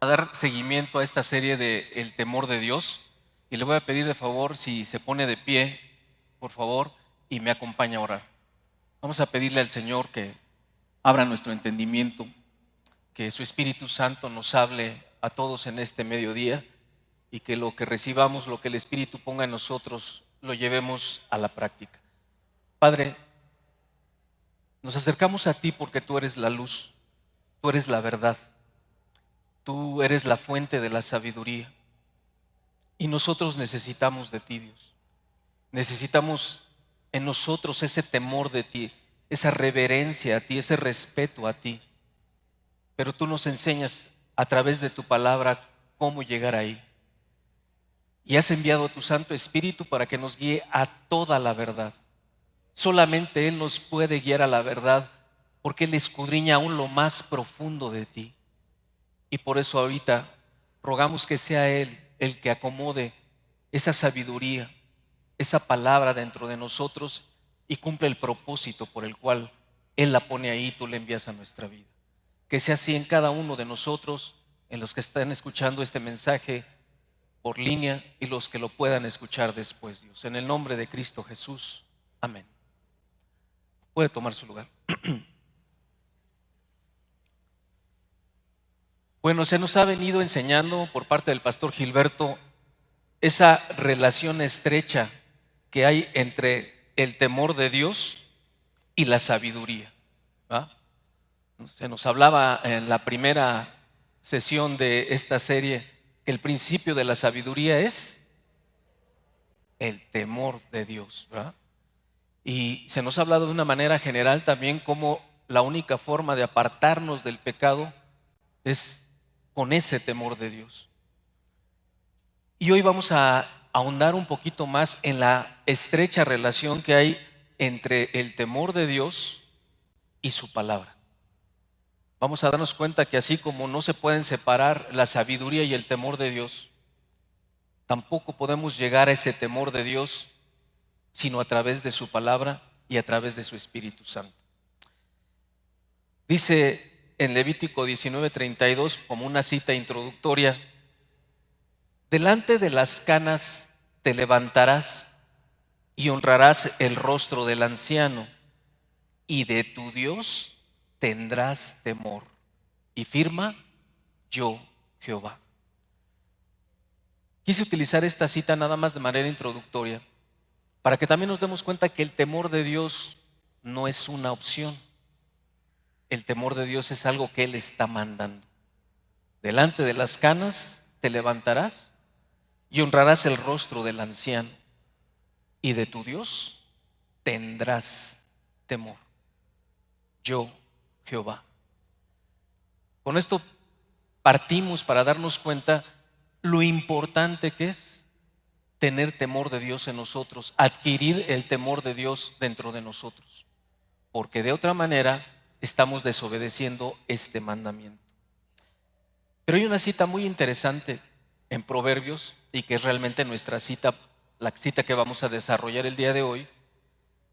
a dar seguimiento a esta serie de El temor de Dios, y le voy a pedir de favor si se pone de pie, por favor, y me acompaña a orar. Vamos a pedirle al Señor que abra nuestro entendimiento, que su Espíritu Santo nos hable a todos en este mediodía y que lo que recibamos, lo que el Espíritu ponga en nosotros, lo llevemos a la práctica. Padre, nos acercamos a ti porque tú eres la luz, tú eres la verdad, tú eres la fuente de la sabiduría. Y nosotros necesitamos de ti, Dios. Necesitamos en nosotros ese temor de ti, esa reverencia a ti, ese respeto a ti. Pero tú nos enseñas a través de tu palabra cómo llegar ahí. Y has enviado a tu Santo Espíritu para que nos guíe a toda la verdad. Solamente Él nos puede guiar a la verdad porque Él escudriña aún lo más profundo de ti. Y por eso ahorita rogamos que sea Él el que acomode esa sabiduría, esa palabra dentro de nosotros y cumple el propósito por el cual Él la pone ahí y tú la envías a nuestra vida. Que sea así en cada uno de nosotros, en los que están escuchando este mensaje por línea y los que lo puedan escuchar después, Dios. En el nombre de Cristo Jesús. Amén. Puede tomar su lugar. Bueno, se nos ha venido enseñando por parte del pastor Gilberto esa relación estrecha que hay entre el temor de Dios y la sabiduría, ¿va? Se nos hablaba en la primera sesión de esta serie que el principio de la sabiduría es el temor de Dios, ¿verdad? Y se nos ha hablado de una manera general también como la única forma de apartarnos del pecado es con ese temor de Dios. Y hoy vamos a ahondar un poquito más en la estrecha relación que hay entre el temor de Dios y su palabra. Vamos a darnos cuenta que así como no se pueden separar la sabiduría y el temor de Dios, tampoco podemos llegar a ese temor de Dios sino a través de su palabra y a través de su Espíritu Santo. Dice en Levítico 19:32, como una cita introductoria: delante de las canas te levantarás y honrarás el rostro del anciano, y de tu Dios tendrás temor. Y firma: yo, Jehová. Quise utilizar esta cita nada más de manera introductoria para que también nos demos cuenta que el temor de Dios no es una opción. El temor de Dios es algo que Él está mandando. Delante de las canas te levantarás y honrarás el rostro del anciano, y de tu Dios tendrás temor. Yo, Jehová. Con esto partimos para darnos cuenta lo importante que es tener temor de Dios en nosotros, adquirir el temor de Dios dentro de nosotros, porque de otra manera estamos desobedeciendo este mandamiento. Pero hay una cita muy interesante en Proverbios y que es realmente nuestra cita, la cita que vamos a desarrollar el día de hoy,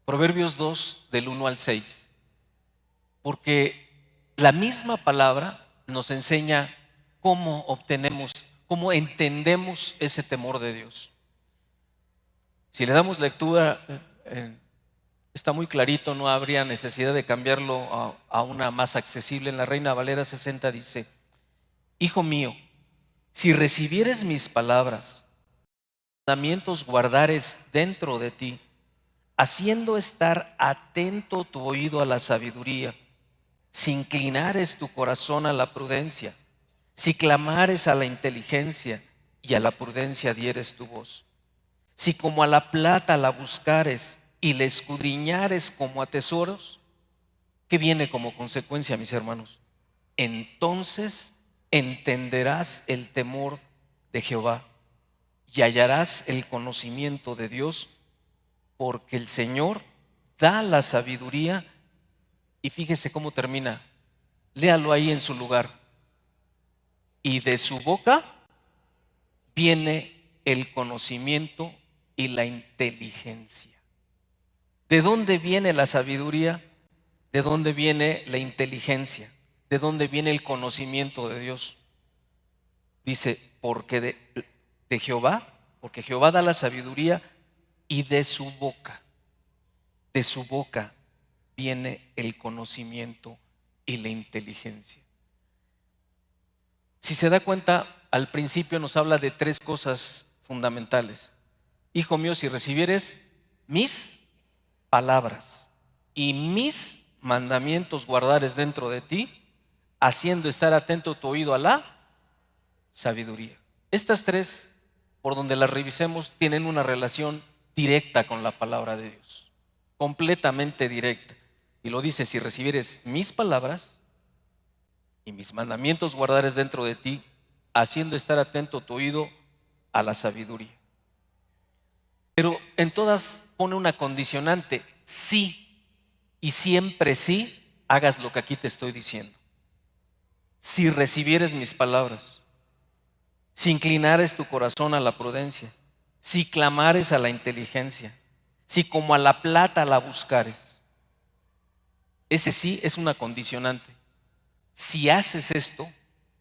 Proverbios 2 del 1 al 6, porque la misma palabra nos enseña cómo obtenemos, cómo entendemos ese temor de Dios. Si le damos lectura, está muy clarito, no habría necesidad de cambiarlo a una más accesible. En la Reina Valera 60 dice: hijo mío, si recibieres mis palabras, mandamientos guardares dentro de ti, haciendo estar atento tu oído a la sabiduría, si inclinares tu corazón a la prudencia, si clamares a la inteligencia y a la prudencia dieres tu voz, si como a la plata la buscares y la escudriñares como a tesoros, ¿qué viene como consecuencia, mis hermanos? Entonces entenderás el temor de Jehová y hallarás el conocimiento de Dios, porque el Señor da la sabiduría. Y fíjese cómo termina, léalo ahí en su lugar: y de su boca viene el conocimiento y la inteligencia. ¿De dónde viene la sabiduría? ¿De dónde viene la inteligencia? ¿De dónde viene el conocimiento de Dios? Dice, porque de Jehová, porque Jehová da la sabiduría y de su boca viene el conocimiento y la inteligencia. Si se da cuenta, al principio nos habla de tres cosas fundamentales. Hijo mío, si recibieres mis palabras y mis mandamientos guardares dentro de ti, haciendo estar atento tu oído a la sabiduría. Estas tres, por donde las revisemos, tienen una relación directa con la palabra de Dios, completamente directa. Y lo dice, si recibieres mis palabras y mis mandamientos guardares dentro de ti, haciendo estar atento tu oído a la sabiduría. Pero en todas pone una condicionante: sí, y siempre sí, hagas lo que aquí te estoy diciendo. Si recibieres mis palabras, si inclinares tu corazón a la prudencia, si clamares a la inteligencia, si como a la plata la buscares. Ese sí es una condicionante. Si haces esto,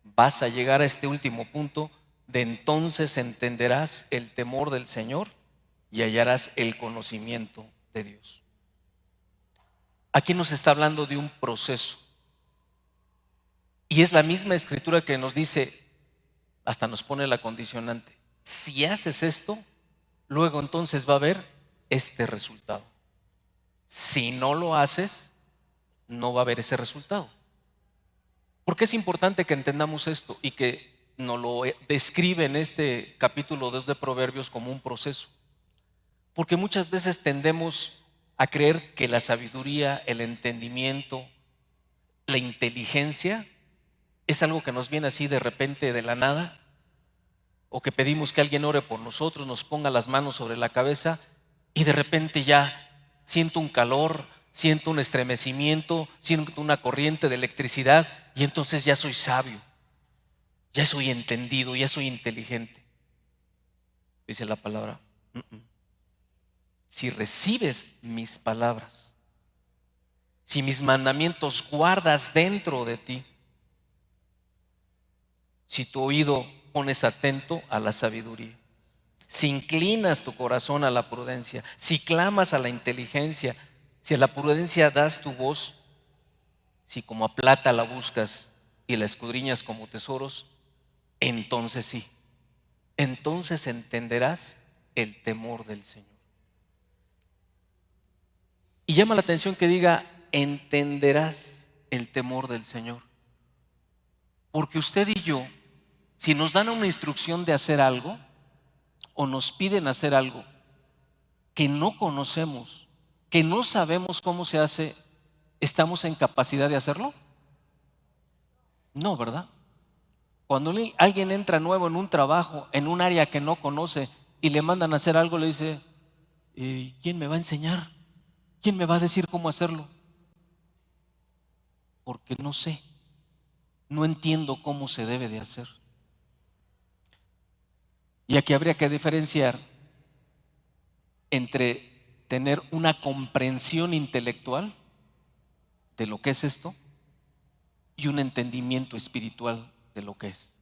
vas a llegar a este último punto de entonces entenderás el temor del Señor y hallarás el conocimiento de Dios. Aquí nos está hablando de un proceso. Y es la misma escritura que nos dice, hasta nos pone la condicionante: si haces esto, luego entonces va a haber este resultado. Si no lo haces, no va a haber ese resultado. ¿Por qué es importante que entendamos esto y que nos lo describe en este capítulo 2 de Proverbios como un proceso? Porque muchas veces tendemos a creer que la sabiduría, el entendimiento, la inteligencia es algo que nos viene así de repente de la nada, o que pedimos que alguien ore por nosotros, nos ponga las manos sobre la cabeza y de repente ya siento un calor, siento un estremecimiento, siento una corriente de electricidad y entonces ya soy sabio, ya soy entendido, ya soy inteligente. Dice la palabra: si recibes mis palabras, si mis mandamientos guardas dentro de ti, si tu oído pones atento a la sabiduría, si inclinas tu corazón a la prudencia, si clamas a la inteligencia, si a la prudencia das tu voz, si como a plata la buscas y la escudriñas como tesoros, entonces sí, entonces entenderás el temor del Señor. Y llama la atención que diga, entenderás el temor del Señor. Porque usted y yo, si nos dan una instrucción de hacer algo o nos piden hacer algo que no conocemos, que no sabemos cómo se hace, ¿estamos en capacidad de hacerlo? No, ¿verdad? Cuando alguien entra nuevo en un trabajo, en un área que no conoce y le mandan a hacer algo, le dice, ¿quién me va a enseñar? ¿Quién me va a decir cómo hacerlo? Porque no sé, no entiendo cómo se debe de hacer. Y aquí habría que diferenciar entre tener una comprensión intelectual de lo que es esto y un entendimiento espiritual de lo que es.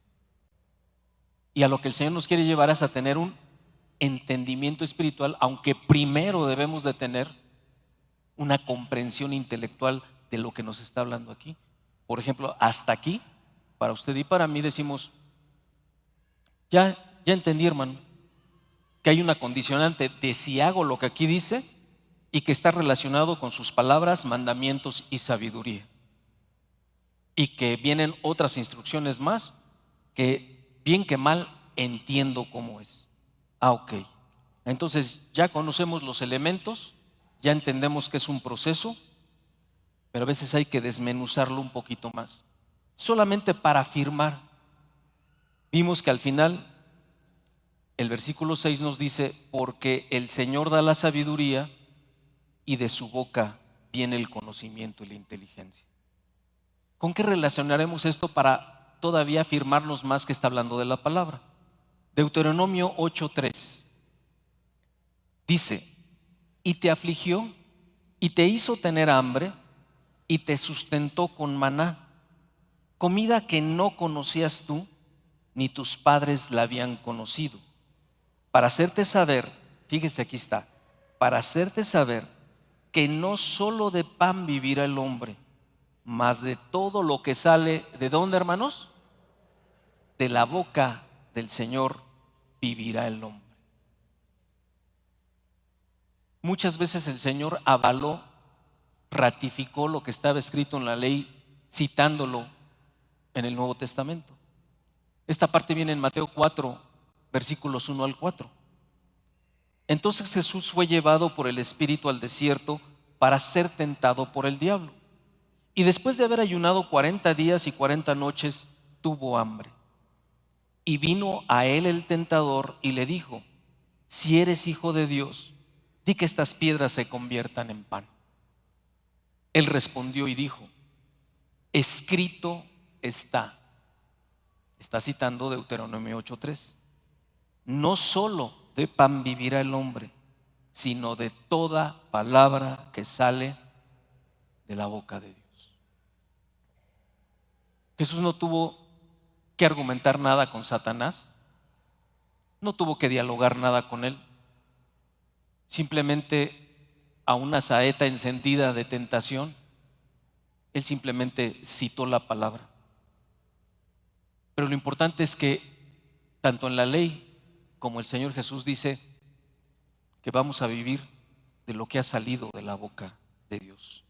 Y a lo que el Señor nos quiere llevar es a tener un entendimiento espiritual, aunque primero debemos de tener una comprensión intelectual de lo que nos está hablando aquí. Por ejemplo, hasta aquí, para usted y para mí decimos, ya entendí, hermano, que hay una condicionante de si hago lo que aquí dice y que está relacionado con sus palabras, mandamientos y sabiduría. Y que vienen otras instrucciones más que bien que mal entiendo cómo es. Ok. Entonces ya conocemos los elementos, ya entendemos que es un proceso, pero a veces hay que desmenuzarlo un poquito más. Solamente para afirmar, vimos que al final el versículo 6 nos dice, porque el Señor da la sabiduría y de su boca viene el conocimiento y la inteligencia. ¿Con qué relacionaremos esto para todavía afirmarnos más que está hablando de la palabra? Deuteronomio 8:3 dice, y te afligió y te hizo tener hambre y te sustentó con maná, comida que no conocías tú, ni tus padres la habían conocido. Para hacerte saber, fíjese aquí está, para hacerte saber que no solo de pan vivirá el hombre, mas de todo lo que sale, ¿de dónde, hermanos? De la boca del Señor vivirá el hombre. Muchas veces el Señor avaló, ratificó lo que estaba escrito en la ley, citándolo en el Nuevo Testamento. Esta parte viene en Mateo 4, versículos 1 al 4. Entonces Jesús fue llevado por el Espíritu al desierto para ser tentado por el diablo. Y después de haber ayunado 40 días y 40 noches, tuvo hambre. Y vino a él el tentador y le dijo: si eres hijo de Dios, di que estas piedras se conviertan en pan. Él respondió y dijo: escrito está. Está citando Deuteronomio 8:3. No solo de pan vivirá el hombre, sino de toda palabra que sale de la boca de Dios. Jesús no tuvo que argumentar nada con Satanás, no tuvo que dialogar nada con él. Simplemente a una saeta encendida de tentación, él simplemente citó la palabra. Pero lo importante es que tanto en la ley como el Señor Jesús dice que vamos a vivir de lo que ha salido de la boca de Dios.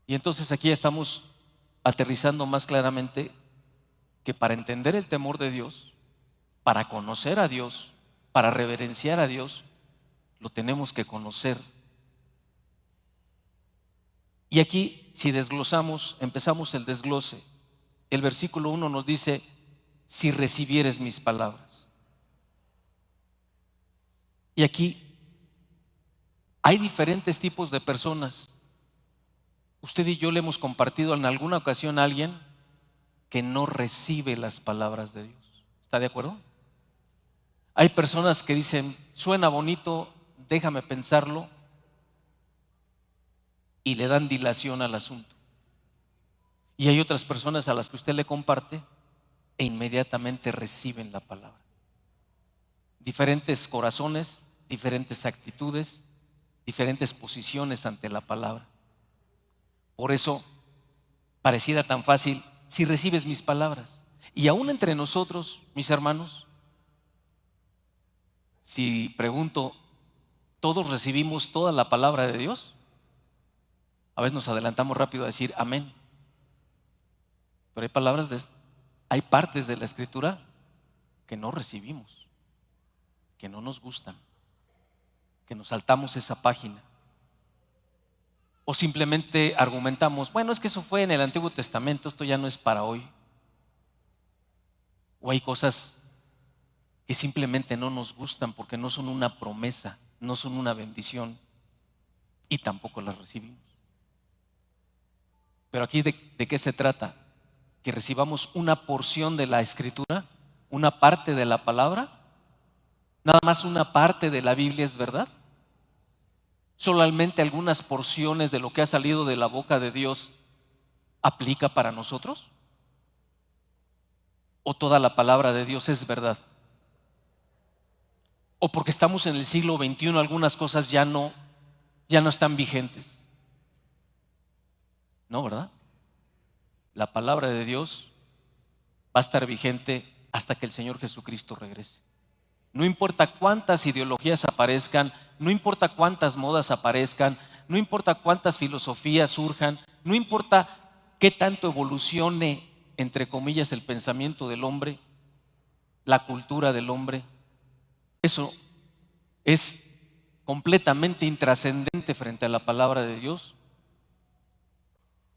Y entonces aquí estamos aterrizando más claramente que para entender el temor de Dios, para conocer a Dios, para reverenciar a Dios, lo tenemos que conocer. Y aquí, si desglosamos, empezamos el desglose. El versículo 1 nos dice: si recibieres mis palabras. Y aquí hay diferentes tipos de personas. Usted y yo le hemos compartido en alguna ocasión a alguien que no recibe las palabras de Dios. ¿Está de acuerdo? Hay personas que dicen: suena bonito, déjame pensarlo, y le dan dilación al asunto. Y hay otras personas a las que usted le comparte e inmediatamente reciben la palabra. Diferentes corazones, diferentes actitudes, diferentes posiciones ante la palabra. Por eso pareciera tan fácil: si recibes mis palabras. Y aún entre nosotros, mis hermanos, si pregunto, ¿todos recibimos toda la palabra de Dios? A veces nos adelantamos rápido a decir amén. Pero hay partes de la Escritura que no recibimos, que no nos gustan, que nos saltamos esa página. O simplemente argumentamos: bueno, es que eso fue en el Antiguo Testamento, esto ya no es para hoy. O hay cosas que simplemente no nos gustan porque no son una promesa, no son una bendición, y tampoco las recibimos. Pero aquí ¿de qué se trata? Que recibamos una porción de la Escritura, una parte de la palabra. Nada más una parte de la Biblia es verdad. Solamente algunas porciones de lo que ha salido de la boca de Dios aplica para nosotros. ¿O toda la palabra de Dios es verdad? ¿O porque estamos en el siglo XXI algunas cosas ya no están vigentes? No, ¿verdad? La palabra de Dios va a estar vigente hasta que el Señor Jesucristo regrese. No importa cuántas ideologías aparezcan, no importa cuántas modas aparezcan, no importa cuántas filosofías surjan, no importa qué tanto evolucione, entre comillas, el pensamiento del hombre, la cultura del hombre. Eso es completamente intrascendente frente a la palabra de Dios,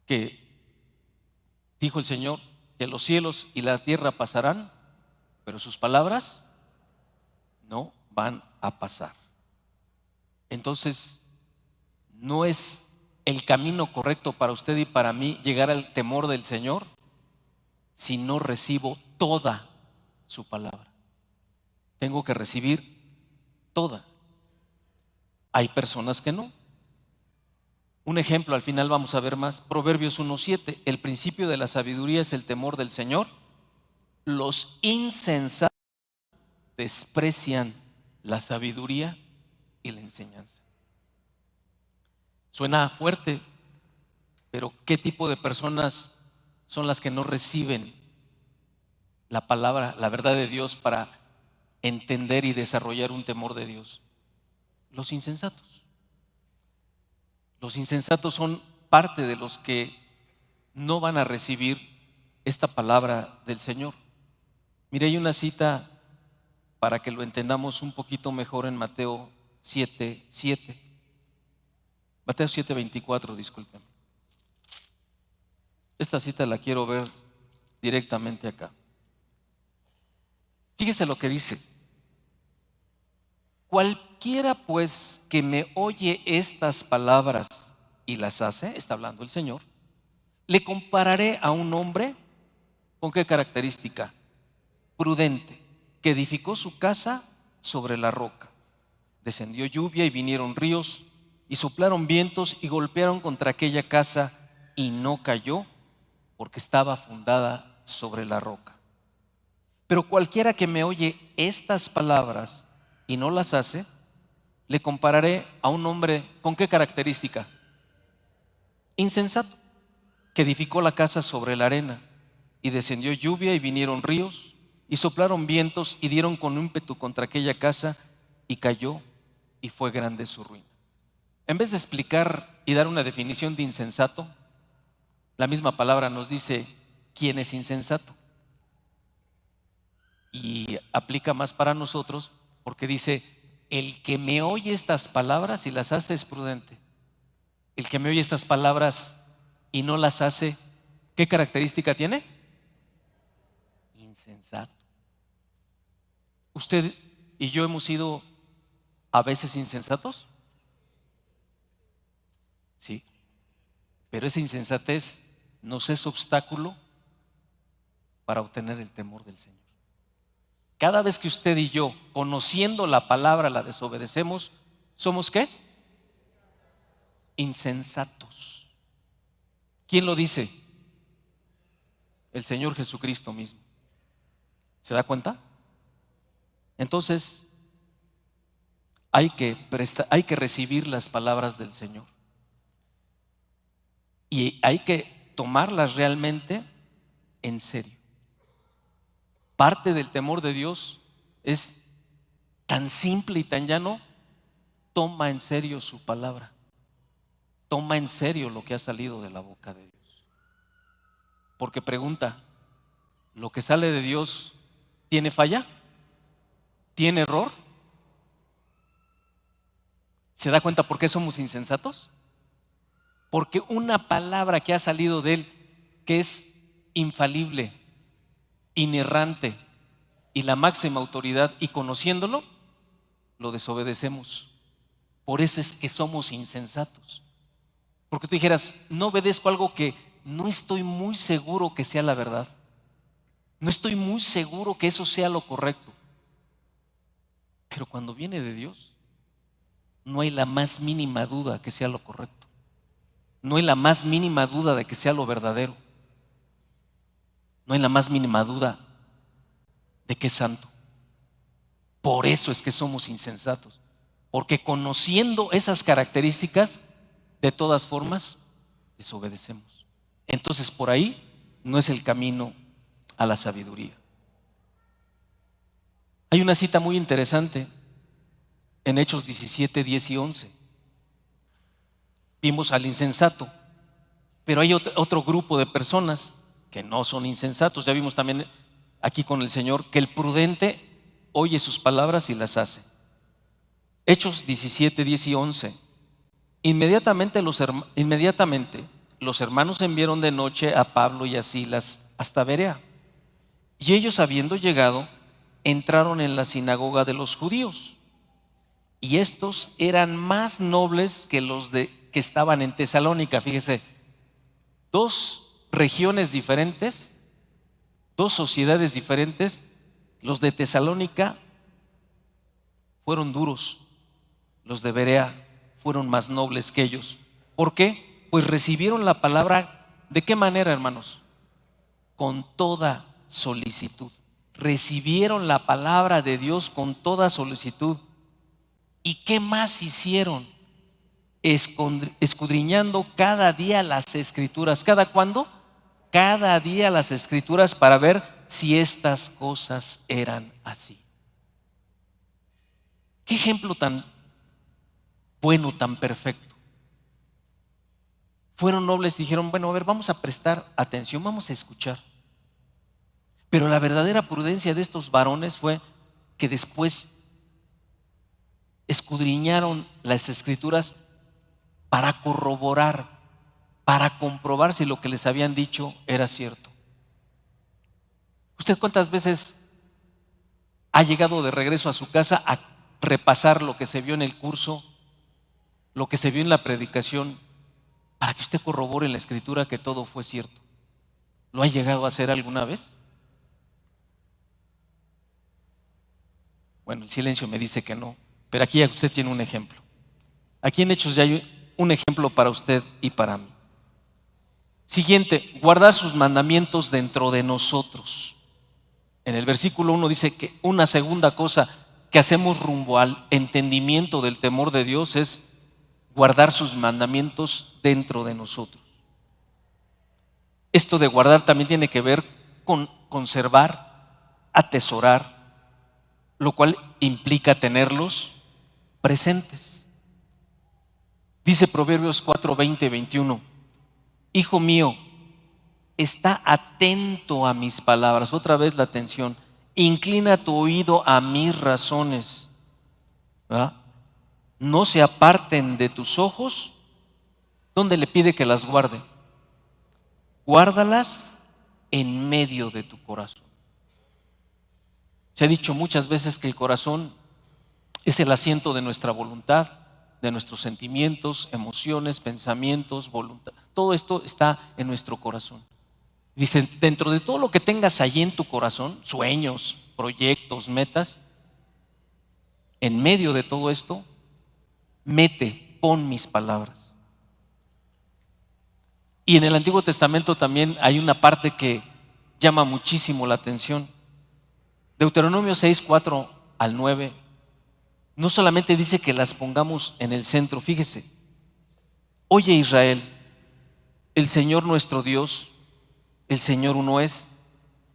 que dijo el Señor que los cielos y la tierra pasarán, pero sus palabras no van a pasar. Entonces, no es el camino correcto para usted y para mí llegar al temor del Señor si no recibo toda su palabra. Tengo que recibir toda. Hay personas que no. Un ejemplo, al final vamos a ver más. Proverbios 1:7: el principio de la sabiduría es el temor del Señor, Los insensatos desprecian la sabiduría y la enseñanza. Suena fuerte, pero ¿qué tipo de personas son las que no reciben la palabra, la verdad de Dios para entender y desarrollar un temor de Dios? Los insensatos. Los insensatos son parte de los que no van a recibir esta palabra del Señor. Mire, hay una cita para que lo entendamos un poquito mejor en Mateo 7:7. Mateo 7:24, discúlpeme. Esta cita la quiero ver directamente acá. Fíjese lo que dice. Cualquiera pues que me oye estas palabras y las hace, está hablando el Señor, le compararé a un hombre, ¿con qué característica? Prudente, que edificó su casa sobre la roca. Descendió lluvia y vinieron ríos y soplaron vientos y golpearon contra aquella casa y no cayó porque estaba fundada sobre la roca. Pero cualquiera que me oye estas palabras y no las hace, le compararé a un hombre, ¿con qué característica? Insensato, que edificó la casa sobre la arena, y descendió lluvia y vinieron ríos y soplaron vientos y dieron con ímpetu contra aquella casa y cayó y fue grande su ruina. En vez de explicar y dar una definición de insensato, la misma palabra nos dice quién es insensato. Y aplica más para nosotros porque dice, el que me oye estas palabras y las hace es prudente. El que me oye estas palabras y no las hace, ¿qué característica tiene? Insensato. ¿Usted y yo hemos sido a veces insensatos? Sí, pero esa insensatez nos es obstáculo para obtener el temor del Señor. Cada vez que usted y yo, conociendo la palabra, la desobedecemos, ¿somos qué? Insensatos. ¿Quién lo dice? El Señor Jesucristo mismo. ¿Se da cuenta? Entonces, hay que recibir las palabras del Señor. Y hay que tomarlas realmente en serio. Parte del temor de Dios es tan simple y tan llano. Toma en serio su palabra. Toma en serio lo que ha salido de la boca de Dios. Porque pregunta, ¿lo que sale de Dios tiene falla? ¿Tiene error? ¿Se da cuenta por qué somos insensatos? Porque una palabra que ha salido de Él, que es infalible, inerrante y la máxima autoridad, y conociéndolo, lo desobedecemos. Por eso es que somos insensatos. Porque tú dijeras, no obedezco algo que no estoy muy seguro que sea la verdad. No estoy muy seguro que eso sea lo correcto. Pero cuando viene de Dios, no hay la más mínima duda que sea lo correcto. No hay la más mínima duda de que sea lo verdadero. No hay la más mínima duda de que es santo. Por eso es que somos insensatos. Porque conociendo esas características, de todas formas, desobedecemos. Entonces por ahí no es el camino a la sabiduría. Hay una cita muy interesante en Hechos 17, 10 y 11. Vimos al insensato, pero hay otro grupo de personas que no son insensatos. Ya vimos también aquí con el Señor que el prudente oye sus palabras y las hace. Hechos 17, 10 y 11. Inmediatamente los hermanos enviaron de noche a Pablo y a Silas hasta Berea. Y ellos, habiendo llegado, entraron en la sinagoga de los judíos. Y estos eran más nobles que los que estaban en Tesalónica. Fíjese, dos regiones diferentes, dos sociedades diferentes. Los de Tesalónica fueron duros, los de Berea fueron más nobles que ellos. ¿Por qué? Pues recibieron la palabra, ¿de qué manera, hermanos? Con toda solicitud. recibieron la palabra de Dios con toda solicitud. ¿Y qué más hicieron? Escudriñando cada día las escrituras. ¿Cada cuándo? Cada día las escrituras para ver si estas cosas eran así. Qué ejemplo tan bueno, tan perfecto. Fueron nobles y dijeron, bueno, a ver, vamos a prestar atención, vamos a escuchar. Pero la verdadera prudencia de estos varones fue que después escudriñaron las escrituras para corroborar, para comprobar si lo que les habían dicho era cierto. ¿Usted cuántas veces ha llegado de regreso a su casa a repasar lo que se vio en el curso, lo que se vio en la predicación, para que usted corrobore en la escritura que todo fue cierto? ¿Lo ha llegado a hacer alguna vez? Bueno, el silencio me dice que no, pero aquí ya usted tiene un ejemplo. Aquí en Hechos ya hay un ejemplo para usted y para mí. Siguiente, guardar sus mandamientos dentro de nosotros. En el versículo 1 dice que una segunda cosa que hacemos rumbo al entendimiento del temor de Dios es guardar sus mandamientos dentro de nosotros. Esto de guardar también tiene que ver con conservar, atesorar, lo cual implica tenerlos presentes. Dice Proverbios 4, 20, 21, hijo mío, está atento a mis palabras. Otra vez la atención. Inclina tu oído a mis razones, ¿verdad? No se aparten de tus ojos. ¿Dónde le pide que las guarde? Guárdalas en medio de tu corazón. Se ha dicho muchas veces que el corazón es el asiento de nuestra voluntad, de nuestros sentimientos, emociones, pensamientos, voluntad. Todo esto está en nuestro corazón. Dice, dentro de todo lo que tengas allí en tu corazón, sueños, proyectos, metas, en medio de todo esto, pon mis palabras. Y en el Antiguo Testamento también hay una parte que llama muchísimo la atención. Deuteronomio 6, 4 al 9, no solamente dice que las pongamos en el centro, fíjese, oye Israel, el Señor nuestro Dios, el Señor uno es.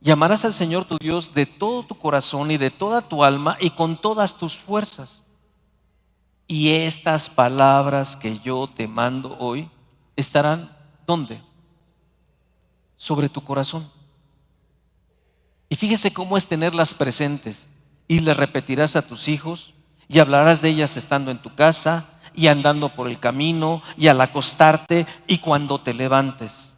Llamarás al Señor tu Dios de todo tu corazón y de toda tu alma y con todas tus fuerzas. Y estas palabras que yo te mando hoy estarán, ¿dónde? Sobre tu corazón. Y fíjese cómo es tenerlas presentes. Y las repetirás a tus hijos y hablarás de ellas estando en tu casa y andando por el camino y al acostarte y cuando te levantes.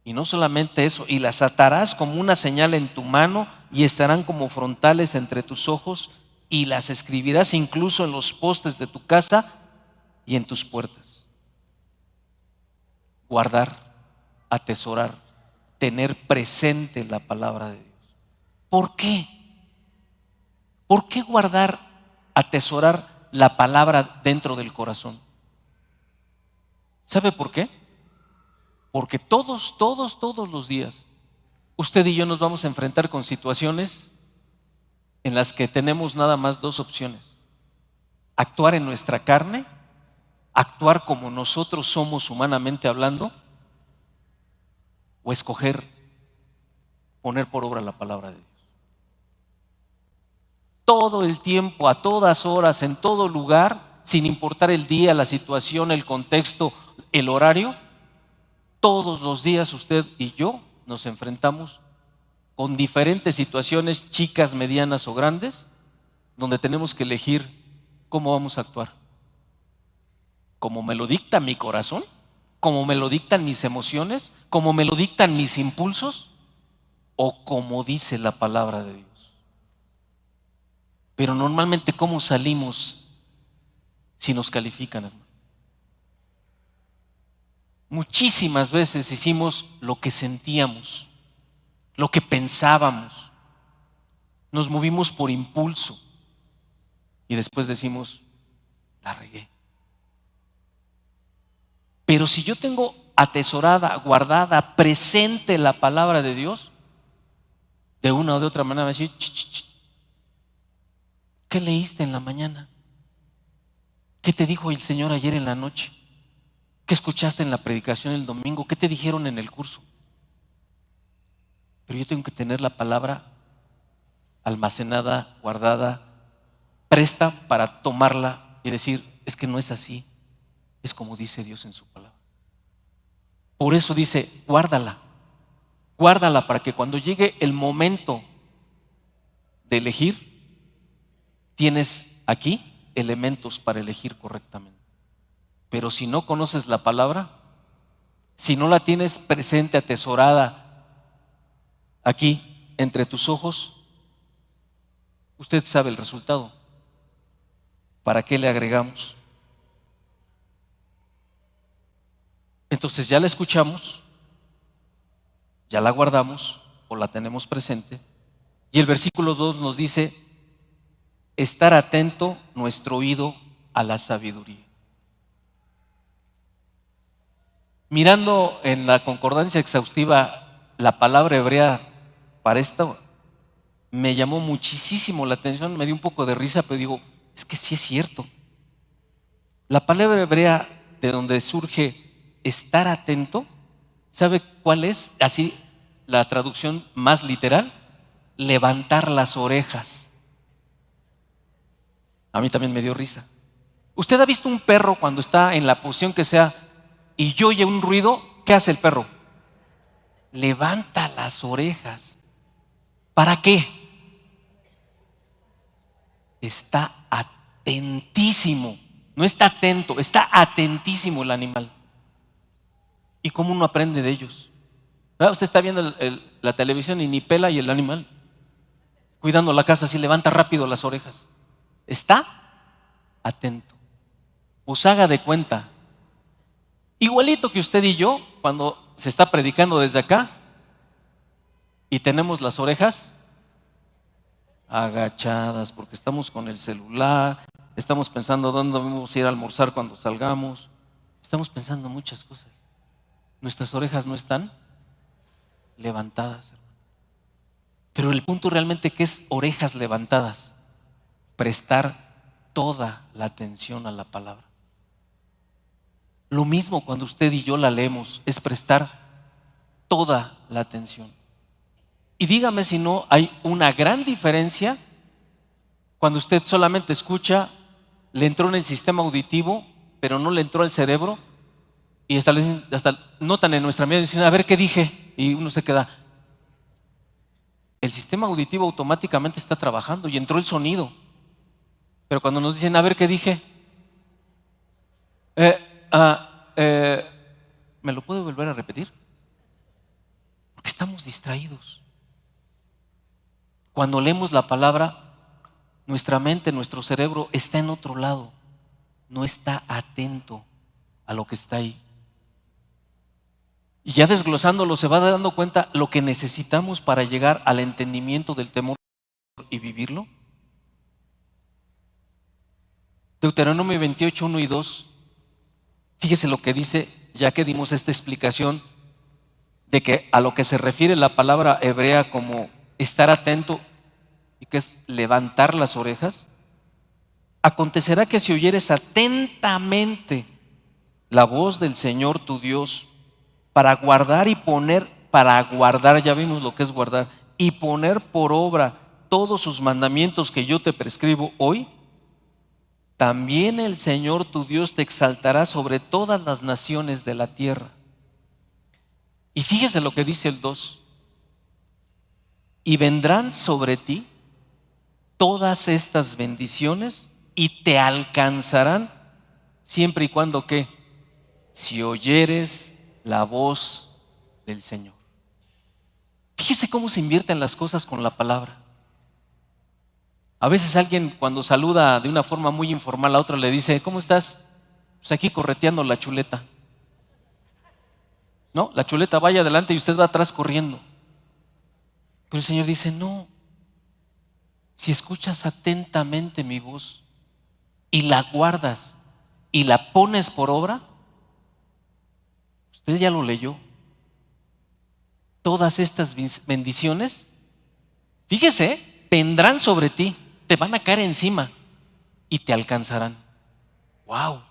Y no solamente eso, y las atarás como una señal en tu mano y estarán como frontales entre tus ojos y las escribirás incluso en los postes de tu casa y en tus puertas. Guardar, atesorar, tener presente la palabra de Dios. ¿Por qué? ¿Por qué guardar, atesorar la palabra dentro del corazón? ¿Sabe por qué? Porque todos los días, usted y yo nos vamos a enfrentar con situaciones en las que tenemos nada más dos opciones: actuar en nuestra carne, actuar como nosotros somos humanamente hablando, o escoger poner por obra la palabra de Dios. Todo el tiempo, a todas horas, en todo lugar, sin importar el día, la situación, el contexto, el horario, todos los días usted y yo nos enfrentamos con diferentes situaciones, chicas, medianas o grandes, donde tenemos que elegir cómo vamos a actuar. ¿Como me lo dicta mi corazón? ¿Como me lo dictan mis emociones? ¿Como me lo dictan mis impulsos? ¿O como dice la palabra de Dios? Pero normalmente, ¿cómo salimos si nos califican, hermano? Muchísimas veces hicimos lo que sentíamos, lo que pensábamos, nos movimos por impulso y después decimos, la regué. Pero si yo tengo atesorada, guardada, presente la palabra de Dios, de una o de otra manera va a decir: "Ch, ch, ch, ¿qué leíste en la mañana? ¿Qué te dijo el Señor ayer en la noche? ¿Qué escuchaste en la predicación el domingo? ¿Qué te dijeron en el curso?". Pero yo tengo que tener la palabra almacenada, guardada, presta para tomarla y decir: es que no es así, es como dice Dios en su palabra. Por eso dice: guárdala, guárdala para que cuando llegue el momento de elegir, tienes aquí elementos para elegir correctamente. Pero si no conoces la palabra, si no la tienes presente, atesorada aquí entre tus ojos, usted sabe el resultado. ¿Para qué le agregamos? Entonces ya la escuchamos, ya la guardamos o la tenemos presente. Y el versículo 2 nos dice: estar atento nuestro oído a la sabiduría. Mirando en la concordancia exhaustiva la palabra hebrea para esto, me llamó muchísimo la atención, me dio un poco de risa, pero digo: es que sí es cierto. La palabra hebrea de donde surge estar atento, ¿sabe cuál es? Así la traducción más literal: levantar las orejas. A mí también me dio risa. ¿Usted ha visto un perro cuando está en la posición que sea y oye un ruido? ¿Qué hace el perro? Levanta las orejas. ¿Para qué? Está atentísimo. No está atento, está atentísimo el animal. ¿Y cómo uno aprende de ellos? ¿Verdad? Usted está viendo la televisión y ni pela, y el animal cuidando la casa así levanta rápido las orejas. Está atento. Pues haga de cuenta, igualito que usted y yo, cuando se está predicando desde acá y tenemos las orejas agachadas porque estamos con el celular, estamos pensando dónde vamos a ir a almorzar cuando salgamos, estamos pensando muchas cosas. Nuestras orejas no están levantadas. Pero el punto realmente, ¿qué es orejas levantadas? Prestar toda la atención a la palabra. Lo mismo cuando usted y yo la leemos, es prestar toda la atención. Y dígame si no hay una gran diferencia cuando usted solamente escucha, le entró en el sistema auditivo, pero no le entró al cerebro, y hasta notan en nuestra mente, dicen: a ver qué dije, y uno se queda. El sistema auditivo automáticamente está trabajando y entró el sonido, pero cuando nos dicen: a ver qué dije, ¿me lo puedo volver a repetir? Porque estamos distraídos. Cuando leemos la palabra, nuestra mente, nuestro cerebro está en otro lado, no está atento a lo que está ahí. Y ya desglosándolo se va dando cuenta lo que necesitamos para llegar al entendimiento del temor y vivirlo. Deuteronomio 28, 1 y 2. Fíjese lo que dice, ya que dimos esta explicación de que a lo que se refiere la palabra hebrea como estar atento, y que es levantar las orejas. Acontecerá que si oyeres atentamente la voz del Señor tu Dios para guardar, ya vimos lo que es guardar, y poner por obra todos sus mandamientos que yo te prescribo hoy, también el Señor tu Dios te exaltará sobre todas las naciones de la tierra. Y fíjese lo que dice el 2: y vendrán sobre ti todas estas bendiciones y te alcanzarán siempre y cuando, ¿qué? Si oyeres la voz del Señor. Fíjese cómo se invierten las cosas con la palabra. A veces alguien, cuando saluda de una forma muy informal a otro, le dice: ¿cómo estás? Pues aquí correteando la chuleta. No, la chuleta vaya adelante y usted va atrás corriendo. Pero el Señor dice: no, si escuchas atentamente mi voz y la guardas y la pones por obra, usted ya lo leyó. Todas estas bendiciones Fíjese, vendrán sobre ti, te van a caer encima y te alcanzarán. ¡Wow!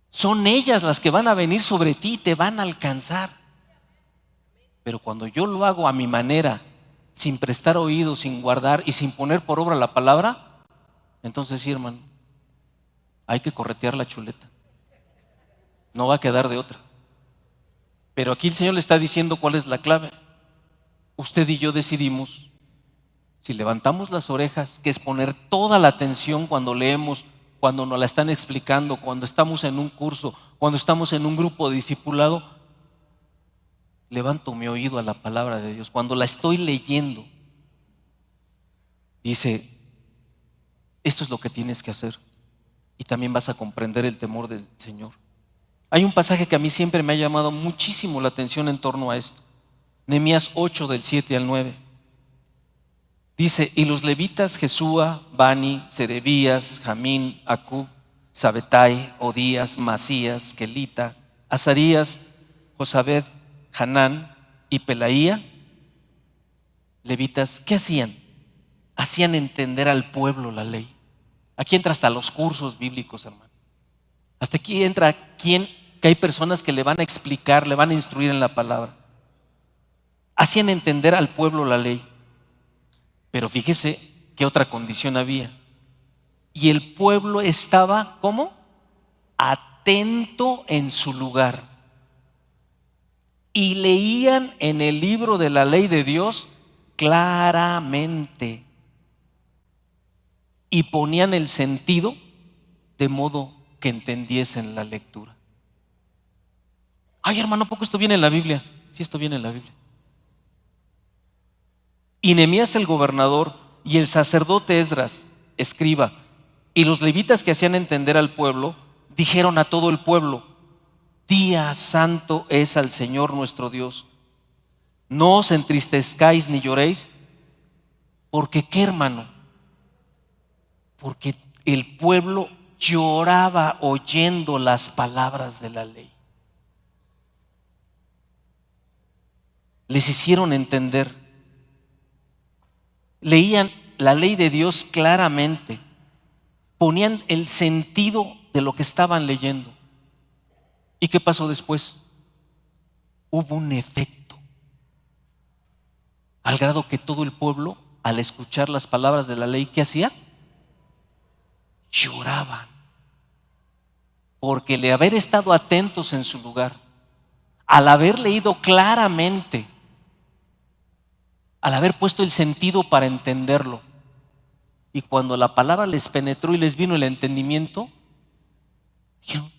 Son ellas las que van a venir sobre ti y te van a alcanzar. Pero cuando yo lo hago a mi manera, sin prestar oído, sin guardar y sin poner por obra la palabra, entonces sí, hermano, hay que corretear la chuleta. No va a quedar de otra. Pero aquí el Señor le está diciendo cuál es la clave. Usted y yo decidimos si levantamos las orejas, que es poner toda la atención cuando leemos, cuando nos la están explicando, cuando estamos en un curso, cuando estamos en un grupo de discipulado, levanto mi oído a la palabra de Dios. Cuando la estoy leyendo, dice, esto es lo que tienes que hacer. Y también vas a comprender el temor del Señor. Hay un pasaje que a mí siempre me ha llamado muchísimo la atención en torno a esto. Nehemías 8 del 7 al 9. Dice, y los levitas Jesúa, Bani, Serebías, Jamín, Acub, Sabetai, Odías, Masías, Kelita, Azarías, Josabed, Hanán y Pelaía, levitas, ¿qué hacían? Hacían entender al pueblo la ley. Aquí entra hasta los cursos bíblicos, hermano. Hasta aquí entra que hay personas que le van a explicar, le van a instruir en la palabra. Hacían entender al pueblo la ley. Pero fíjese qué otra condición había. Y el pueblo estaba, ¿cómo? Atento en su lugar. Y leían en el libro de la ley de Dios claramente. Y ponían el sentido de modo que entendiesen la lectura. Ay, hermano, ¿poco esto viene en la Biblia? Sí, esto viene en la Biblia. Y Nehemías el gobernador y el sacerdote Esdras, escriba, y los levitas que hacían entender al pueblo, dijeron a todo el pueblo, día santo es al Señor nuestro Dios. No os entristezcáis ni lloréis, porque ¿qué, hermano? Porque el pueblo lloraba oyendo las palabras de la ley. Les hicieron entender. Leían la ley de Dios claramente, ponían el sentido de lo que estaban leyendo. ¿Y qué pasó después? Hubo un efecto, al grado que todo el pueblo, al escuchar las palabras de la ley, ¿qué hacía? Lloraban, porque al haber estado atentos en su lugar, al haber leído claramente, al haber puesto el sentido para entenderlo, y cuando la palabra les penetró y les vino el entendimiento, dijeron,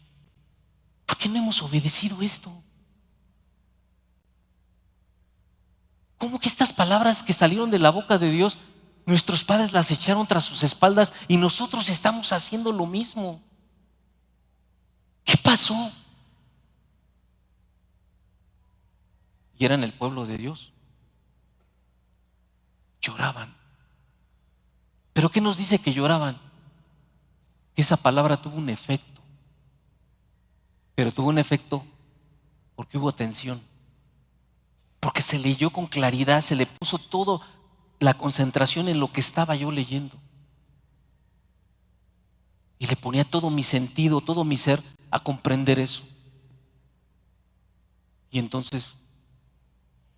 ¿por qué no hemos obedecido esto? ¿Cómo que estas palabras que salieron de la boca de Dios, nuestros padres las echaron tras sus espaldas y nosotros estamos haciendo lo mismo? ¿Qué pasó? Y eran el pueblo de Dios. Lloraban. ¿Pero qué nos dice que lloraban? Que esa palabra tuvo un efecto. Pero tuvo un efecto porque hubo atención. Porque se leyó con claridad, se le puso toda la concentración en lo que estaba yo leyendo. Y le ponía todo mi sentido, todo mi ser a comprender eso. Y entonces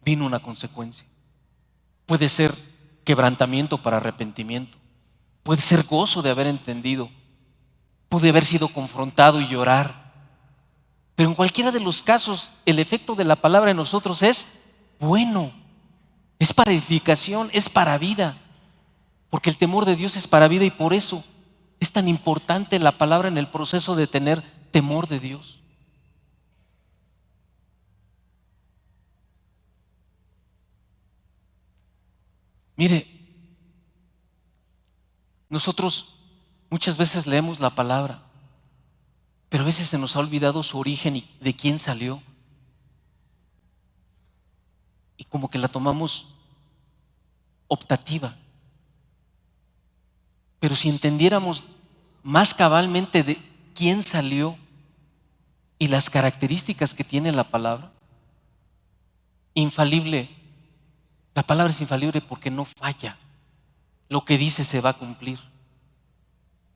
vino una consecuencia. Puede ser quebrantamiento para arrepentimiento. Puede ser gozo de haber entendido. Pude haber sido confrontado y llorar. Pero en cualquiera de los casos, el efecto de la palabra en nosotros es bueno. Es para edificación, es para vida. Porque el temor de Dios es para vida y por eso es tan importante la palabra en el proceso de tener temor de Dios. Mire, nosotros muchas veces leemos la palabra, pero a veces se nos ha olvidado su origen y de quién salió. Y como que la tomamos optativa. Pero si entendiéramos más cabalmente de quién salió y las características que tiene la palabra, infalible, La palabra es infalible porque no falla. Lo que dice se va a cumplir.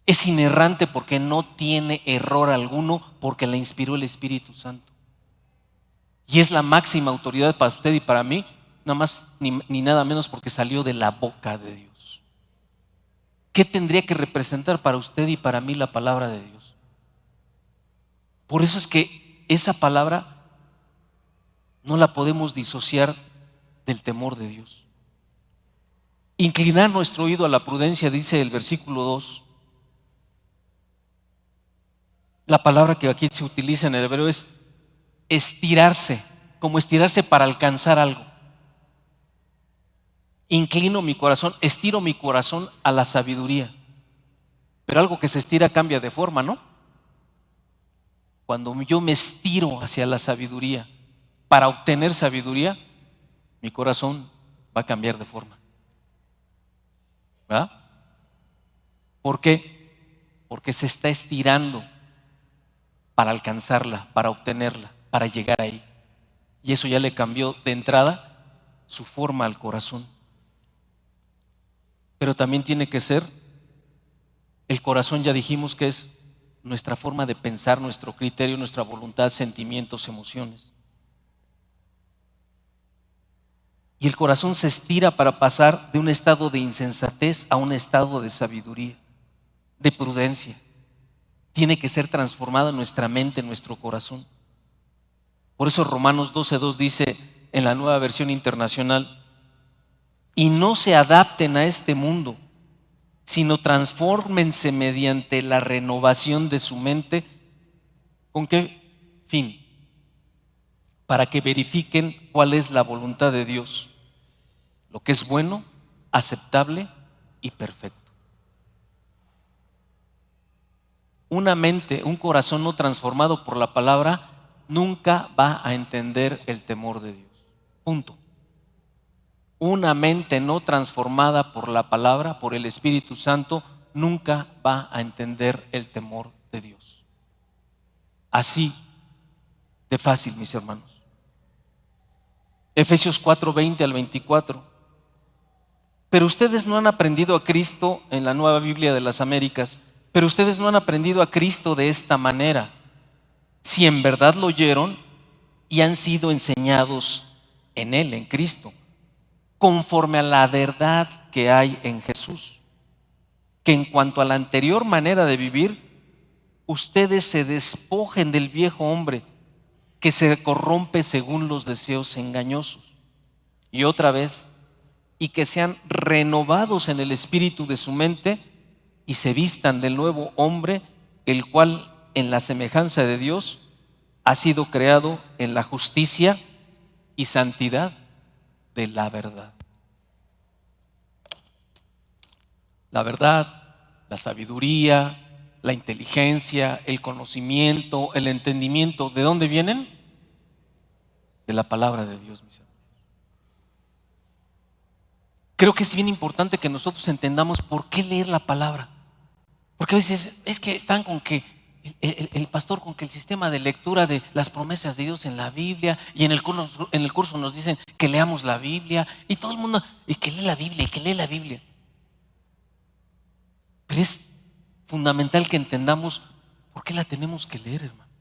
Es inerrante porque no tiene error alguno, porque la inspiró el Espíritu Santo. Y es la máxima autoridad para usted y para mí, nada más ni nada menos porque salió de la boca de Dios. ¿Qué tendría que representar para usted y para mí la palabra de Dios? Por eso es que esa palabra no la podemos disociar del temor de Dios. Inclinar nuestro oído a la prudencia, dice el versículo 2. La palabra que aquí se utiliza en el hebreo es estirarse, como estirarse para alcanzar algo. Inclino mi corazón, estiro mi corazón a la sabiduría. Pero algo que se estira cambia de forma, ¿no? Cuando yo me estiro hacia la sabiduría para obtener sabiduría, mi corazón va a cambiar de forma. ¿Verdad? ¿Por qué? Porque se está estirando para alcanzarla, para obtenerla, para llegar ahí. Y eso ya le cambió de entrada su forma al corazón. Pero también tiene que ser, el corazón ya dijimos que es nuestra forma de pensar, nuestro criterio, nuestra voluntad, sentimientos, emociones. Y el corazón se estira para pasar de un estado de insensatez a un estado de sabiduría, de prudencia. Tiene que ser transformado en nuestra mente, en nuestro corazón. Por eso Romanos 12:2 dice en la Nueva Versión Internacional: y no se adapten a este mundo, sino transfórmense mediante la renovación de su mente. ¿Con qué fin? Para que verifiquen cuál es la voluntad de Dios, lo que es bueno, aceptable y perfecto. Una mente, un corazón no transformado por la palabra nunca va a entender el temor de Dios. Punto. Una mente no transformada por la palabra, por el Espíritu Santo, nunca va a entender el temor de Dios. Así de fácil, mis hermanos. Efesios 4:20 al 24. Pero ustedes no han aprendido a Cristo, en la Nueva Biblia de las Américas, pero ustedes no han aprendido a Cristo de esta manera. Si en verdad lo oyeron y han sido enseñados en Él, en Cristo, conforme a la verdad que hay en Jesús, que en cuanto a la anterior manera de vivir, ustedes se despojen del viejo hombre que se corrompe según los deseos engañosos. Y otra vez, y que sean renovados en el espíritu de su mente y se vistan del nuevo hombre, el cual en la semejanza de Dios ha sido creado en la justicia y santidad de la verdad. La verdad, la sabiduría, la inteligencia, el conocimiento, el entendimiento, ¿de dónde vienen? De la palabra de Dios, mis hermanos. Creo que es bien importante que nosotros entendamos por qué leer la palabra. Porque a veces es que están con que el pastor, con que el sistema de lectura de las promesas de Dios en la Biblia, y en el curso nos dicen que leamos la Biblia, y todo el mundo, y que lee la Biblia, y que lee la Biblia. Pero es fundamental que entendamos por qué la tenemos que leer, hermano.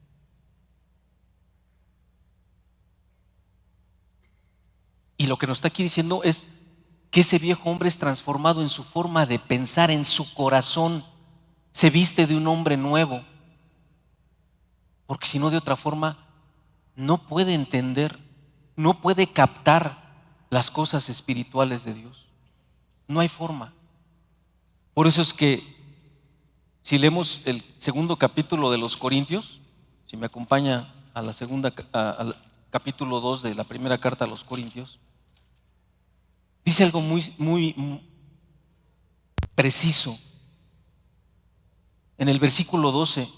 Y lo que nos está aquí diciendo es que ese viejo hombre es transformado en su forma de pensar, en su corazón. Se viste de un hombre nuevo. Porque si no, de otra forma, no puede entender, no puede captar las cosas espirituales de Dios. No hay forma. Por eso es que si leemos el segundo capítulo de los Corintios, si me acompaña a la al capítulo 2 de la primera carta a los Corintios, dice algo muy preciso. En el versículo 12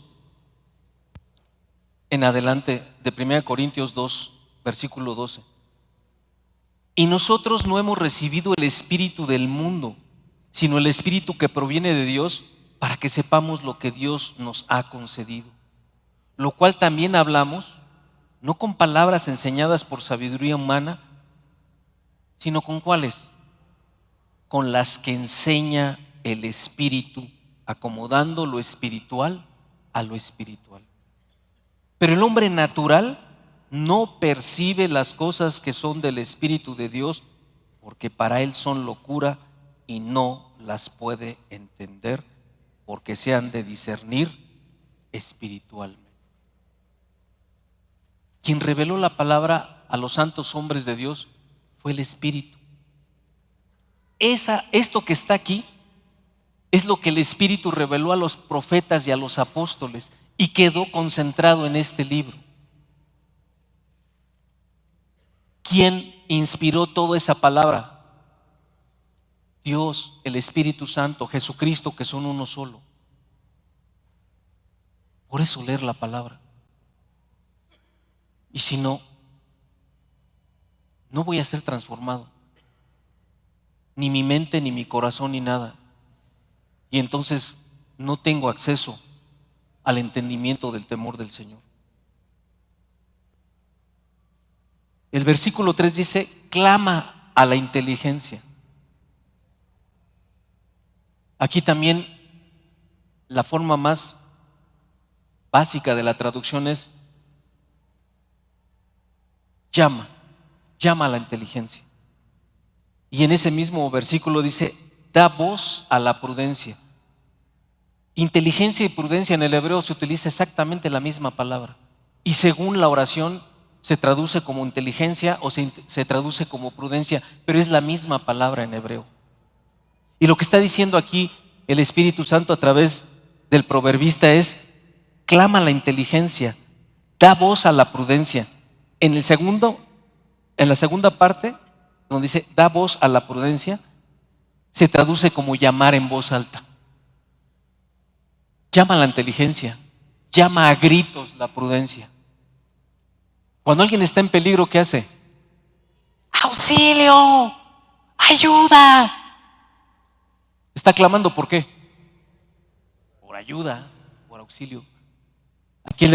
en adelante de 1 Corintios 2, versículo 12. Y nosotros no hemos recibido el espíritu del mundo, sino el espíritu que proviene de Dios, para que sepamos lo que Dios nos ha concedido. Lo cual también hablamos, no con palabras enseñadas por sabiduría humana, sino con cuáles, con las que enseña el Espíritu, acomodando lo espiritual a lo espiritual. Pero el hombre natural no percibe las cosas que son del Espíritu de Dios, porque para él son locura y no las puede entender, porque se han de discernir espiritualmente. Quien reveló la palabra a los santos hombres de Dios fue el Espíritu. Esto que está aquí es lo que el Espíritu reveló a los profetas y a los apóstoles y quedó concentrado en este libro. ¿Quién inspiró toda esa palabra? Dios, el Espíritu Santo, Jesucristo, que son uno solo. Por eso leer la palabra. Y si no, no voy a ser transformado. Ni mi mente, ni mi corazón, ni nada. Y entonces no tengo acceso al entendimiento del temor del Señor. El versículo 3 dice, clama a la inteligencia. Aquí también la forma más básica de la traducción es llama a la inteligencia. Y en ese mismo versículo dice, da voz a la prudencia. Inteligencia y prudencia en el hebreo se utiliza exactamente la misma palabra. Y según la oración se traduce como inteligencia o se traduce como prudencia, pero es la misma palabra en hebreo. Y lo que está diciendo aquí el Espíritu Santo a través del proverbista es, clama a la inteligencia, da voz a la prudencia. En la segunda parte, donde dice da voz a la prudencia, se traduce como llamar en voz alta. Llama a la inteligencia, llama a gritos la prudencia. Cuando alguien está en peligro, ¿qué hace? ¡Auxilio! ¡Ayuda! Está clamando, ¿por qué? Por ayuda, por auxilio. Aquí el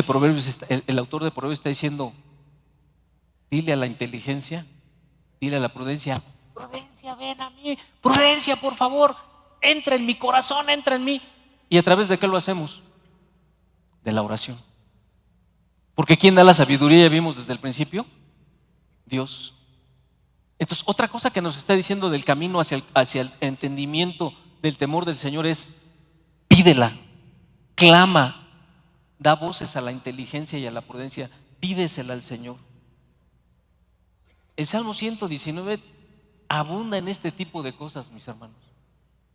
autor de Proverbios está diciendo, dile a la inteligencia, dile a la prudencia, prudencia, ven a mí, prudencia, por favor, entra en mi corazón, entra en mí. ¿Y a través de qué lo hacemos? De la oración. Porque ¿quién da la sabiduría? Ya vimos desde el principio, Dios. Entonces, otra cosa que nos está diciendo del camino hacia el entendimiento del temor del Señor es, pídela, clama, da voces a la inteligencia y a la prudencia, pídesela al Señor. El Salmo 119 abunda en este tipo de cosas, mis hermanos.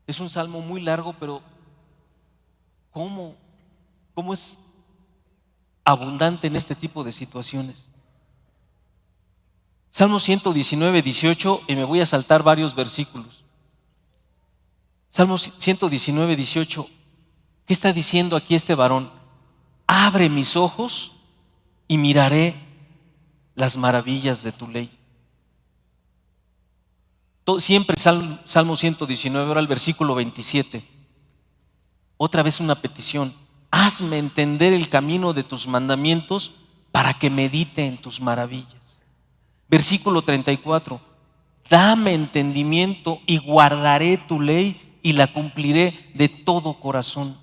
Es un salmo muy largo, pero ¿cómo es abundante en este tipo de situaciones? Salmo 119, 18, y me voy a saltar varios versículos. Salmo 119, 18, ¿qué está diciendo aquí este varón? Abre mis ojos y miraré las maravillas de tu ley. Siempre Salmo 119, ahora el versículo 27. Otra vez una petición. Hazme entender el camino de tus mandamientos para que medite en tus maravillas. Versículo 34. Dame entendimiento y guardaré tu ley y la cumpliré de todo corazón.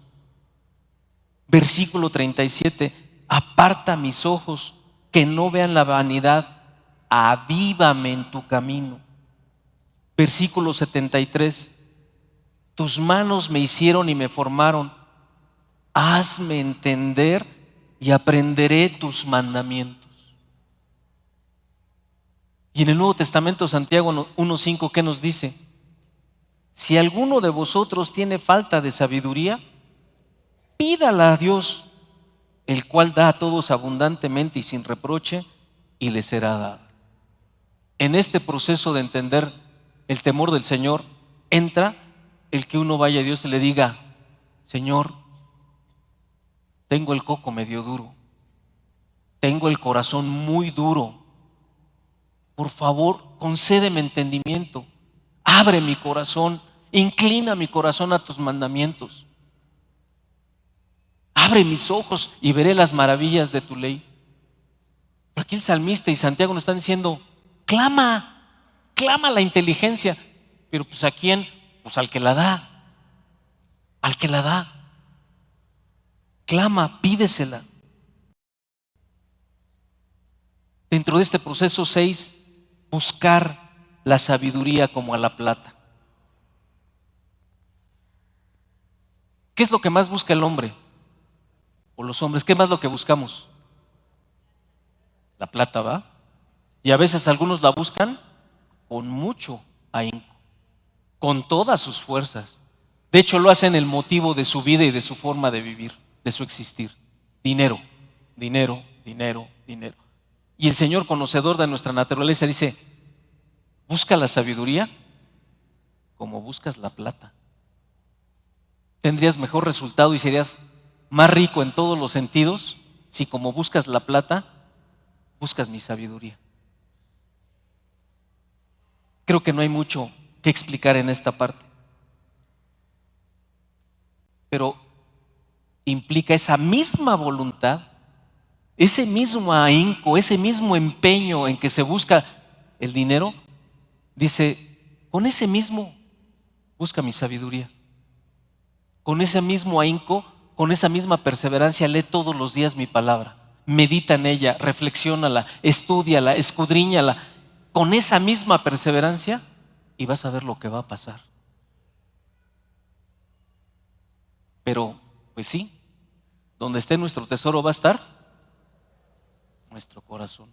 Versículo 37. Aparta mis ojos que no vean la vanidad. Avívame en tu camino. Versículo 73. Tus manos me hicieron y me formaron. Hazme entender y aprenderé tus mandamientos. Y en el Nuevo Testamento, Santiago 1:5, ¿qué nos dice? Si alguno de vosotros tiene falta de sabiduría, pídala a Dios, el cual da a todos abundantemente y sin reproche, y le será dada. En este proceso de entender el temor del Señor, entra el que uno vaya a Dios y le diga, Señor, tengo el coco medio duro, tengo el corazón muy duro, por favor, concédeme entendimiento, abre mi corazón, inclina mi corazón a tus mandamientos, abre mis ojos y veré las maravillas de tu ley. Pero aquí el salmista y Santiago nos están diciendo, clama clama la inteligencia. Pero pues ¿a quién? Pues al que la da. Al que la da. Clama, pídesela. Dentro de este proceso 6, buscar la sabiduría como a la plata. ¿Qué es lo que más busca el hombre? O los hombres, ¿qué más lo que buscamos? La plata, ¿va? Y a veces algunos la buscan con mucho ahínco, con todas sus fuerzas. De hecho, lo hacen el motivo de su vida y de su forma de vivir, de su existir. Dinero, dinero, dinero, dinero. Y el Señor, conocedor de nuestra naturaleza, dice: busca la sabiduría como buscas la plata. Tendrías mejor resultado y serías más rico en todos los sentidos si, como buscas la plata, buscas mi sabiduría. Creo que no hay mucho que explicar en esta parte, pero implica esa misma voluntad, ese mismo ahínco, ese mismo empeño en que se busca el dinero. Dice: con ese mismo busca mi sabiduría. Con ese mismo ahínco, con esa misma perseverancia, lee todos los días mi palabra. Medita en ella, reflexiónala, estúdiala, escudriñala. Con esa misma perseverancia y vas a ver lo que va a pasar. Pero, pues sí, donde esté nuestro tesoro va a estar nuestro corazón.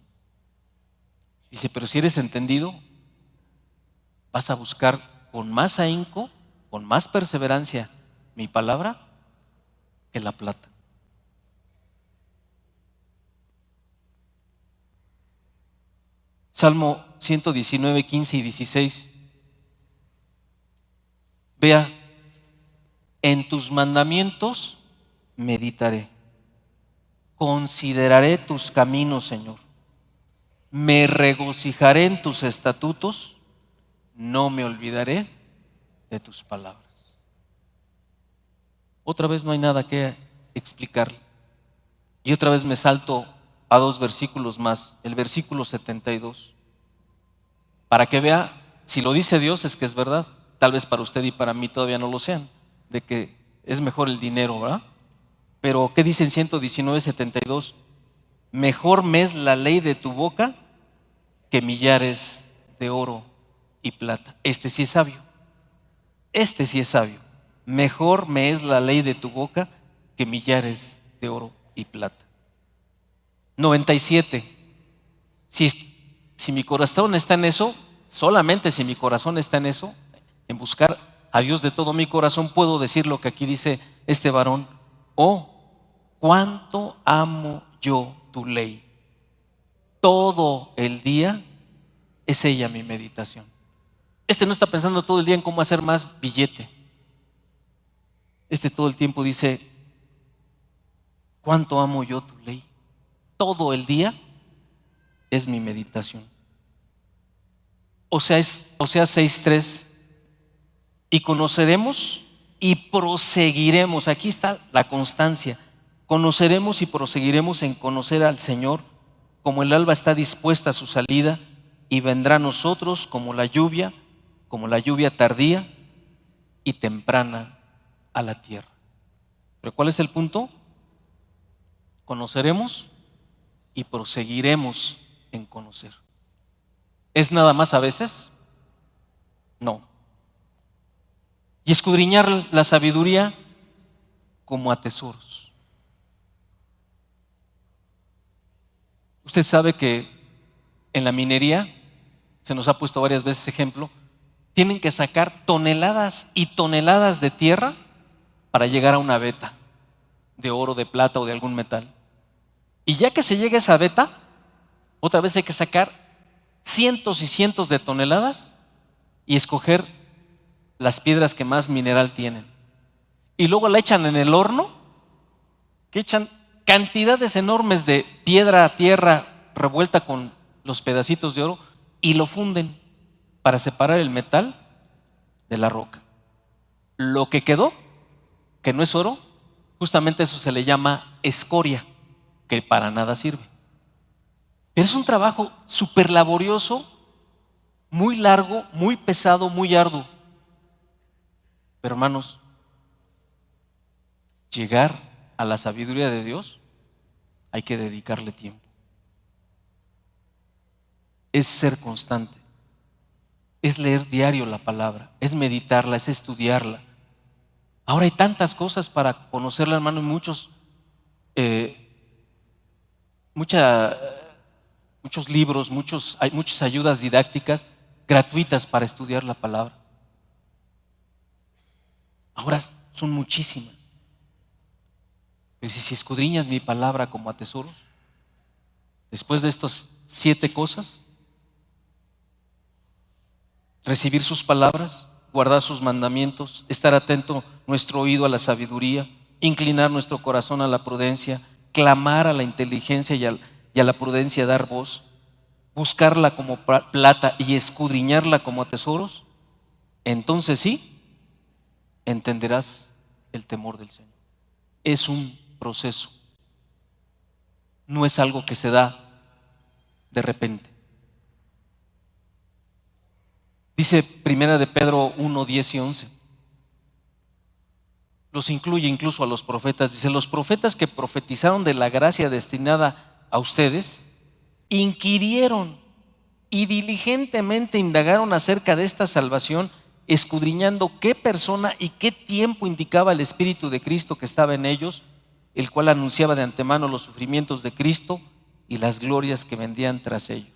Dice: pero si eres entendido, vas a buscar con más ahínco, con más perseverancia mi palabra que la plata. Salmo 119, 15 y 16. Vea: en tus mandamientos meditaré. Consideraré tus caminos, Señor. Me regocijaré en tus estatutos. No me olvidaré de tus palabras. Otra vez no hay nada que explicar. Y otra vez me salto a 2 versículos más. El versículo 72. Para que vea, si lo dice Dios es que es verdad. Tal vez para usted y para mí todavía no lo sean, de que es mejor el dinero, ¿verdad? Pero ¿qué dice en 119, 72? Mejor me es la ley de tu boca que millares de oro y plata. Este sí es sabio. Este sí es sabio. Mejor me es la ley de tu boca que millares de oro y plata. 97. Si mi corazón está en eso, solamente si mi corazón está en eso, en buscar a Dios de todo mi corazón, puedo decir lo que aquí dice este varón: oh, cuánto amo yo tu ley. Todo el día es ella mi meditación. Este no está pensando todo el día en cómo hacer más billete. Este todo el tiempo dice: cuánto amo yo tu ley. Todo el día es mi meditación. Oseas 6:3. Y conoceremos y proseguiremos. Aquí está la constancia. Conoceremos y proseguiremos en conocer al Señor, como el alba está dispuesta a su salida, y vendrá a nosotros como la lluvia tardía y temprana a la tierra. Pero ¿cuál es el punto? Conoceremos y proseguiremos en conocer. ¿Es nada más a veces? No. Y escudriñar la sabiduría como a tesoros. Usted sabe que en la minería, se nos ha puesto varias veces ejemplo, tienen que sacar toneladas y toneladas de tierra para llegar a una veta de oro, de plata o de algún metal. Y ya que se llega a esa veta, otra vez hay que sacar cientos y cientos de toneladas y escoger las piedras que más mineral tienen. Y luego la echan en el horno, que echan cantidades enormes de piedra, tierra revuelta con los pedacitos de oro, y lo funden para separar el metal de la roca. Lo que quedó, que no es oro, justamente eso se le llama escoria, que para nada sirve. Pero es un trabajo súper laborioso muy largo, muy pesado, muy arduo. Pero hermanos, llegar a la sabiduría de Dios hay que dedicarle tiempo. Es ser constante, es leer diario la palabra, es meditarla, es estudiarla. Ahora hay tantas cosas para conocerla, hermano, y eh, mucha- muchos libros, hay muchas ayudas didácticas gratuitas para estudiar la palabra. Ahora son muchísimas. Pero si escudriñas mi palabra como a tesoros, después de estas 7 cosas, recibir sus palabras, guardar sus mandamientos, estar atento nuestro oído a la sabiduría, inclinar nuestro corazón a la prudencia, clamar a la inteligencia y a la prudencia dar voz, buscarla como plata y escudriñarla como a tesoros, entonces sí entenderás el temor del Señor. Es un proceso, no es algo que se da de repente. Dice Primera de Pedro 1, 10 y 11. Los incluye incluso a los profetas. Dice: los profetas que profetizaron de la gracia destinada a ustedes, inquirieron y diligentemente indagaron acerca de esta salvación, escudriñando qué persona y qué tiempo indicaba el Espíritu de Cristo que estaba en ellos, el cual anunciaba de antemano los sufrimientos de Cristo y las glorias que vendían tras ellos.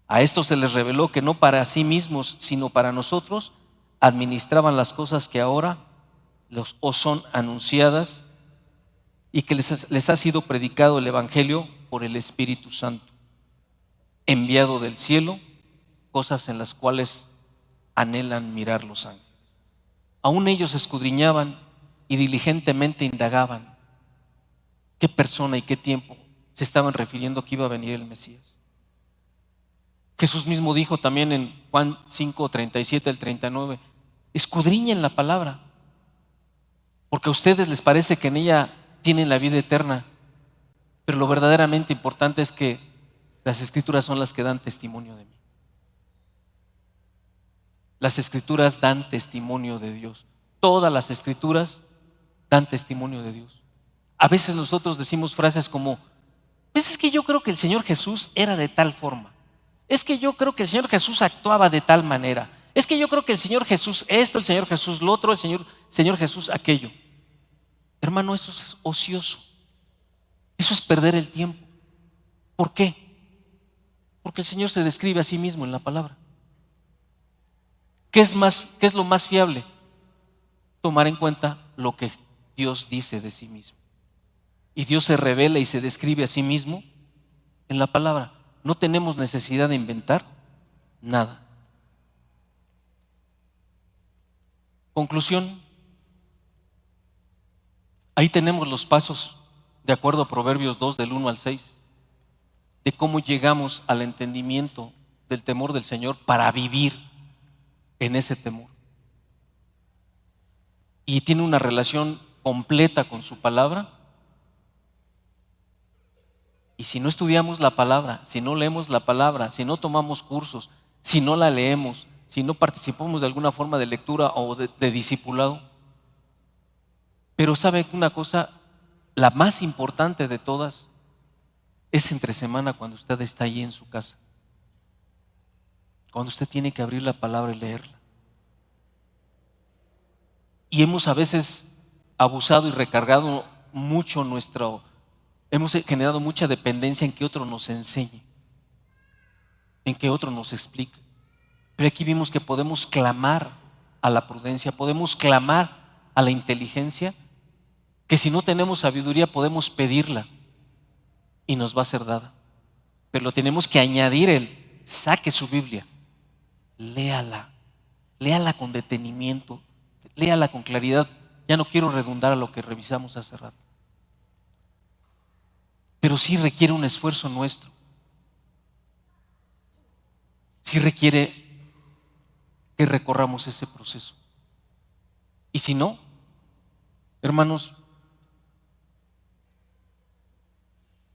A estos se les reveló que no para sí mismos, sino para nosotros, administraban las cosas que ahora os son anunciadas, y que les ha sido predicado el Evangelio por el Espíritu Santo, enviado del cielo, cosas en las cuales anhelan mirar los ángeles. Aún ellos escudriñaban y diligentemente indagaban qué persona y qué tiempo se estaban refiriendo que iba a venir el Mesías. Jesús mismo dijo también en Juan 5, 37 al 39: escudriñen la palabra, porque a ustedes les parece que en ella tienen la vida eterna, pero lo verdaderamente importante es que las Escrituras son las que dan testimonio de mí. Las Escrituras dan testimonio de Dios. Todas las Escrituras dan testimonio de Dios. A veces nosotros decimos frases como: pues es que yo creo que el Señor Jesús era de tal forma, es que yo creo que el Señor Jesús actuaba de tal manera, es que yo creo que el Señor Jesús esto, el Señor Jesús lo otro, el Señor Jesús aquello. Hermano, eso es ocioso, eso es perder el tiempo. ¿Por qué? Porque el Señor se describe a sí mismo en la palabra. ¿Qué es lo más fiable? Tomar en cuenta lo que Dios dice de sí mismo. Y Dios se revela y se describe a sí mismo en la palabra. No tenemos necesidad de inventar nada. Conclusión: ahí tenemos los pasos, de acuerdo a Proverbios 2, del 1 al 6, de cómo llegamos al entendimiento del temor del Señor para vivir en ese temor. Y tiene una relación completa con su palabra. Y si no estudiamos la palabra, si no leemos la palabra, si no tomamos cursos, si no la leemos, si no participamos de alguna forma de lectura o de discipulado. Pero ¿sabe una cosa? La más importante de todas es entre semana, cuando usted está ahí en su casa, cuando usted tiene que abrir la palabra y leerla. Y hemos a veces abusado y recargado mucho hemos generado mucha dependencia en que otro nos enseñe, en que otro nos explique. Pero aquí vimos que podemos clamar a la prudencia, podemos clamar a la inteligencia, que si no tenemos sabiduría podemos pedirla y nos va a ser dada. Pero lo tenemos que añadir saque su Biblia, léala, léala con detenimiento, léala con claridad. Ya no quiero redundar a lo que revisamos hace rato. Pero sí requiere un esfuerzo nuestro. Sí requiere que recorramos ese proceso. Y si no, hermanos,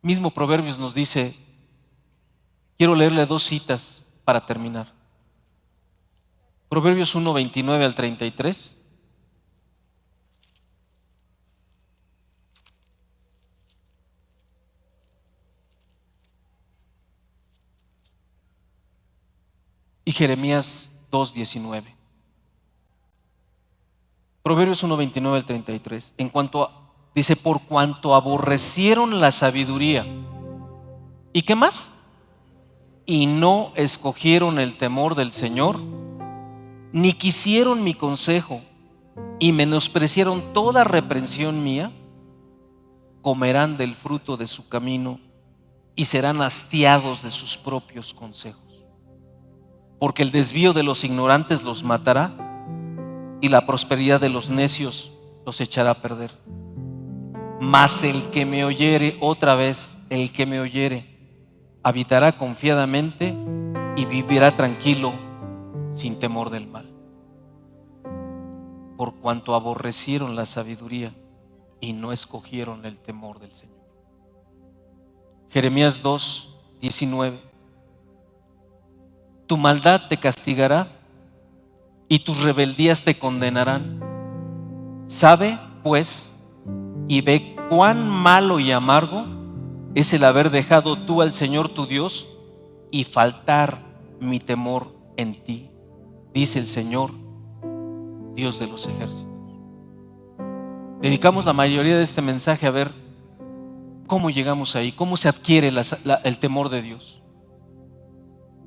mismo Proverbios nos dice, quiero leerle 2 citas para terminar. Proverbios 1, 29 al 33. Y Jeremías 2, 19. Proverbios 1, 29 al 33. Dice, por cuanto aborrecieron la sabiduría. ¿Y qué más? Y no escogieron el temor del Señor, ni quisieron mi consejo, y menospreciaron toda reprensión mía, comerán del fruto de su camino y serán hastiados de sus propios consejos. Porque el desvío de los ignorantes los matará, y la prosperidad de los necios los echará a perder. Mas el que me oyere, otra vez, el que me oyere, habitará confiadamente y vivirá tranquilo sin temor del mal. Por cuanto aborrecieron la sabiduría y no escogieron el temor del Señor. Jeremías 2, 19. Tu maldad te castigará y tus rebeldías te condenarán. Sabe, pues, y ve cuán malo y amargo es el haber dejado tú al Señor tu Dios y faltar mi temor en ti, dice el Señor, Dios de los ejércitos. Dedicamos la mayoría de este mensaje a ver cómo llegamos ahí, cómo se adquiere el temor de Dios.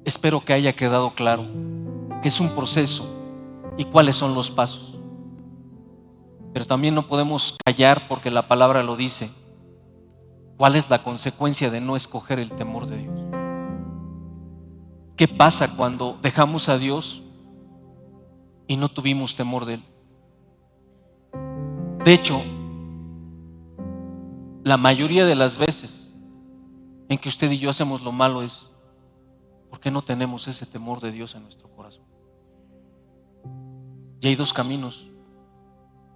Espero que haya quedado claro que es un proceso y cuáles son los pasos. Pero también no podemos callar, porque la palabra lo dice. ¿Cuál es la consecuencia de no escoger el temor de Dios? ¿Qué pasa cuando dejamos a Dios y no tuvimos temor de Él? De hecho, la mayoría de las veces en que usted y yo hacemos lo malo es porque no tenemos ese temor de Dios en nuestro corazón. Y hay dos caminos,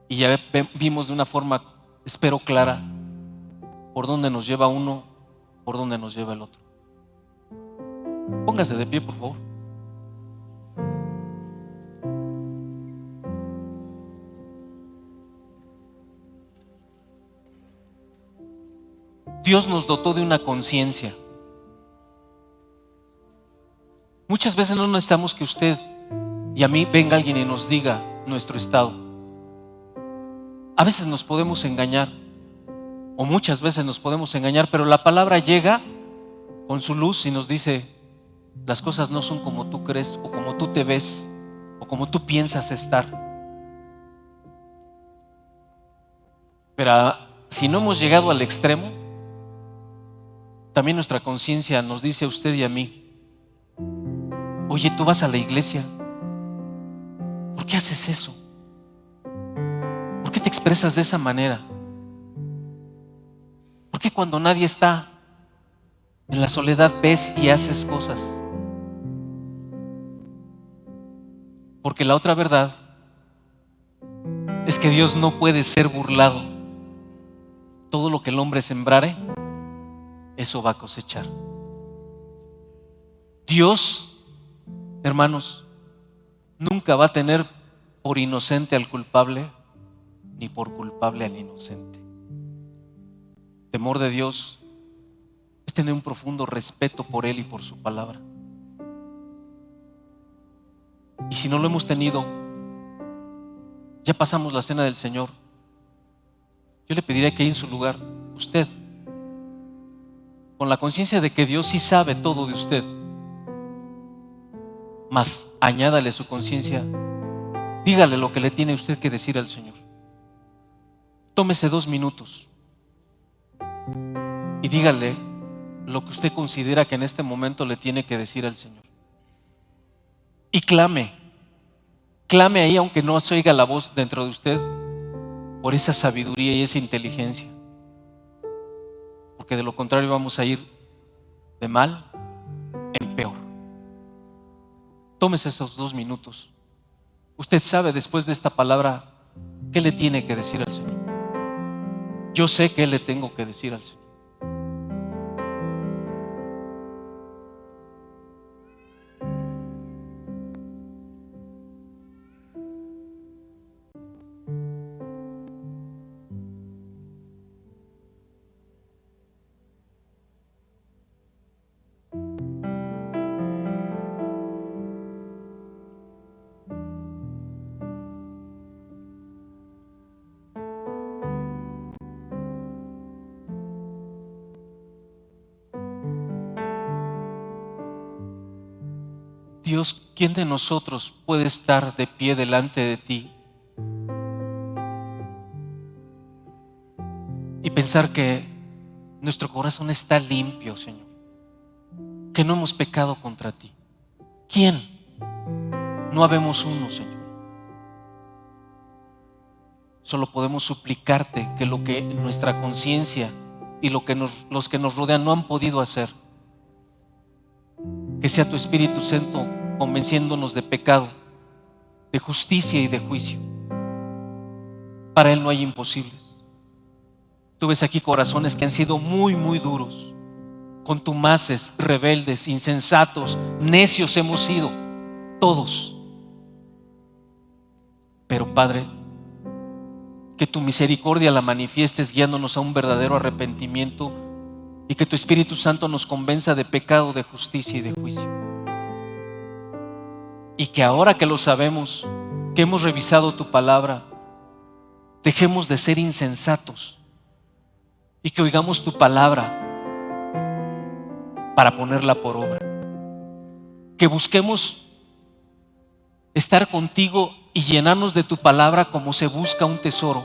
y ya vimos de una forma, espero, clara por dónde nos lleva uno, por dónde nos lleva el otro. Póngase de pie, por favor. Dios nos dotó de una conciencia. Muchas veces no necesitamos que usted y a mí venga alguien y nos diga nuestro estado. A veces nos podemos engañar, o muchas veces nos podemos engañar, pero la palabra llega con su luz y nos dice: las cosas no son como tú crees, o como tú te ves, o como tú piensas estar. Pero si no hemos llegado al extremo, también nuestra conciencia nos dice a usted y a mí: oye, tú vas a la iglesia, ¿por qué haces eso? ¿Por qué te expresas de esa manera? ¿Por qué cuando nadie está, en la soledad, ves y haces cosas? Porque la otra verdad es que Dios no puede ser burlado. Todo lo que el hombre sembrare, eso va a cosechar. Dios, hermanos, nunca va a tener por inocente al culpable, ni por culpable al inocente. Temor de Dios es tener un profundo respeto por Él y por su palabra. Y si no lo hemos tenido, ya pasamos la cena del Señor, yo le pediría que ahí en su lugar, usted, con la conciencia de que Dios sí sabe todo de usted, mas añádale su conciencia, dígale lo que le tiene usted que decir al Señor. Tómese 2 minutos y dígale lo que usted considera que en este momento le tiene que decir al Señor. Y clame ahí, aunque no se oiga la voz dentro de usted, por esa sabiduría y esa inteligencia. Porque de lo contrario vamos a ir de mal en peor. Tómese esos 2 minutos. Usted sabe, después de esta palabra, qué le tiene que decir al Señor. Yo sé qué le tengo que decir al Señor. Dios, ¿quién de nosotros puede estar de pie delante de ti y pensar que nuestro corazón está limpio, Señor, que no hemos pecado contra ti? ¿Quién? No habemos uno, Señor. Solo podemos suplicarte que lo que nuestra conciencia y los que nos rodean no han podido hacer, que sea tu Espíritu Santo convenciéndonos de pecado, de justicia y de juicio. Para Él no hay imposibles. Tú ves aquí corazones que han sido muy, muy duros, contumaces, rebeldes, insensatos, necios hemos sido, todos. Pero Padre, que tu misericordia la manifiestes guiándonos a un verdadero arrepentimiento y que tu Espíritu Santo nos convenza de pecado, de justicia y de juicio. Y que ahora que lo sabemos, que hemos revisado tu palabra, dejemos de ser insensatos y que oigamos tu palabra para ponerla por obra. Que busquemos estar contigo y llenarnos de tu palabra como se busca un tesoro,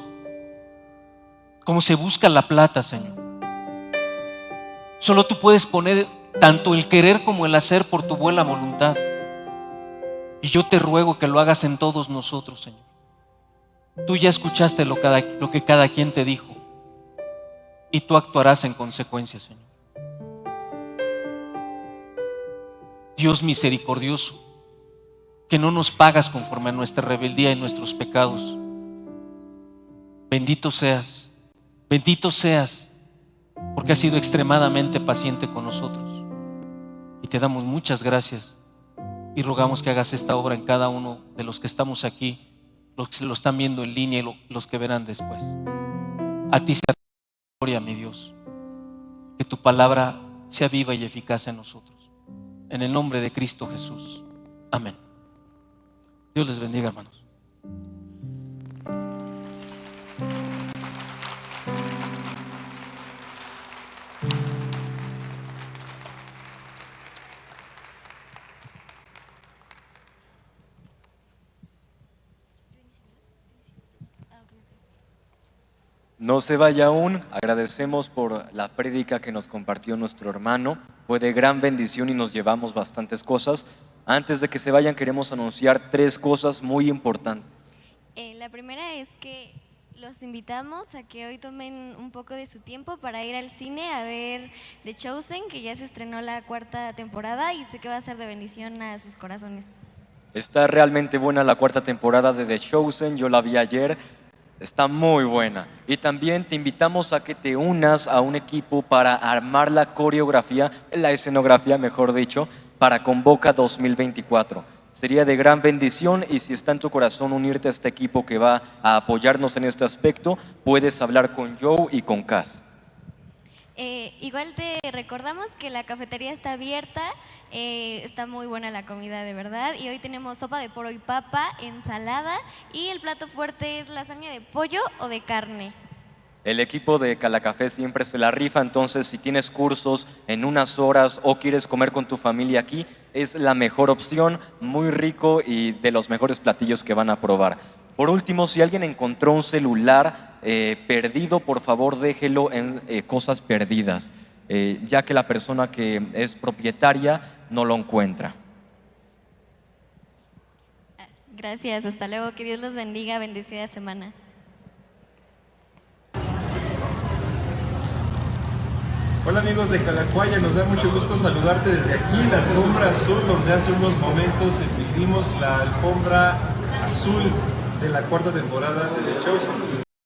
como se busca la plata, Señor. Solo tú puedes poner tanto el querer como el hacer por tu buena voluntad. Y yo te ruego que lo hagas en todos nosotros, Señor. Tú ya escuchaste lo que cada quien te dijo y tú actuarás en consecuencia, Señor. Dios misericordioso, que no nos pagas conforme a nuestra rebeldía y nuestros pecados. Bendito seas, porque has sido extremadamente paciente con nosotros. Y te damos muchas gracias y rogamos que hagas esta obra en cada uno de los que estamos aquí, los que lo están viendo en línea y los que verán después. A ti sea la gloria, mi Dios. Que tu palabra sea viva y eficaz en nosotros. En el nombre de Cristo Jesús. Amén. Dios les bendiga, hermanos. No se vaya aún, agradecemos por la prédica que nos compartió nuestro hermano. Fue de gran bendición y nos llevamos bastantes cosas. Antes de que se vayan, queremos anunciar 3 cosas muy importantes. La primera es que los invitamos a que hoy tomen un poco de su tiempo para ir al cine a ver The Chosen, que ya se estrenó la 4ª temporada y sé que va a ser de bendición a sus corazones. Está realmente buena la 4ª temporada de The Chosen, yo la vi ayer. Está muy buena. Y también te invitamos a que te unas a un equipo para armar la coreografía, la escenografía, mejor dicho, para Convoca 2024. Sería de gran bendición y si está en tu corazón unirte a este equipo que va a apoyarnos en este aspecto, puedes hablar con Joe y con Cass. Igual te recordamos que la cafetería está abierta, está muy buena la comida de verdad y hoy tenemos sopa de poro y papa, ensalada y el plato fuerte es lasaña de pollo o de carne. El equipo de Calacafé siempre se la rifa, entonces si tienes cursos en unas horas o quieres comer con tu familia aquí, es la mejor opción, muy rico y de los mejores platillos que van a probar. Por último, si alguien encontró un celular perdido, por favor déjelo en cosas perdidas, ya que la persona que es propietaria no lo encuentra. Gracias, hasta luego, que Dios los bendiga, bendecida semana. Hola amigos de Calacuaya, nos da mucho gusto saludarte desde aquí, la alfombra azul, donde hace unos momentos vivimos la alfombra azul de la 4ª temporada de The Chosen.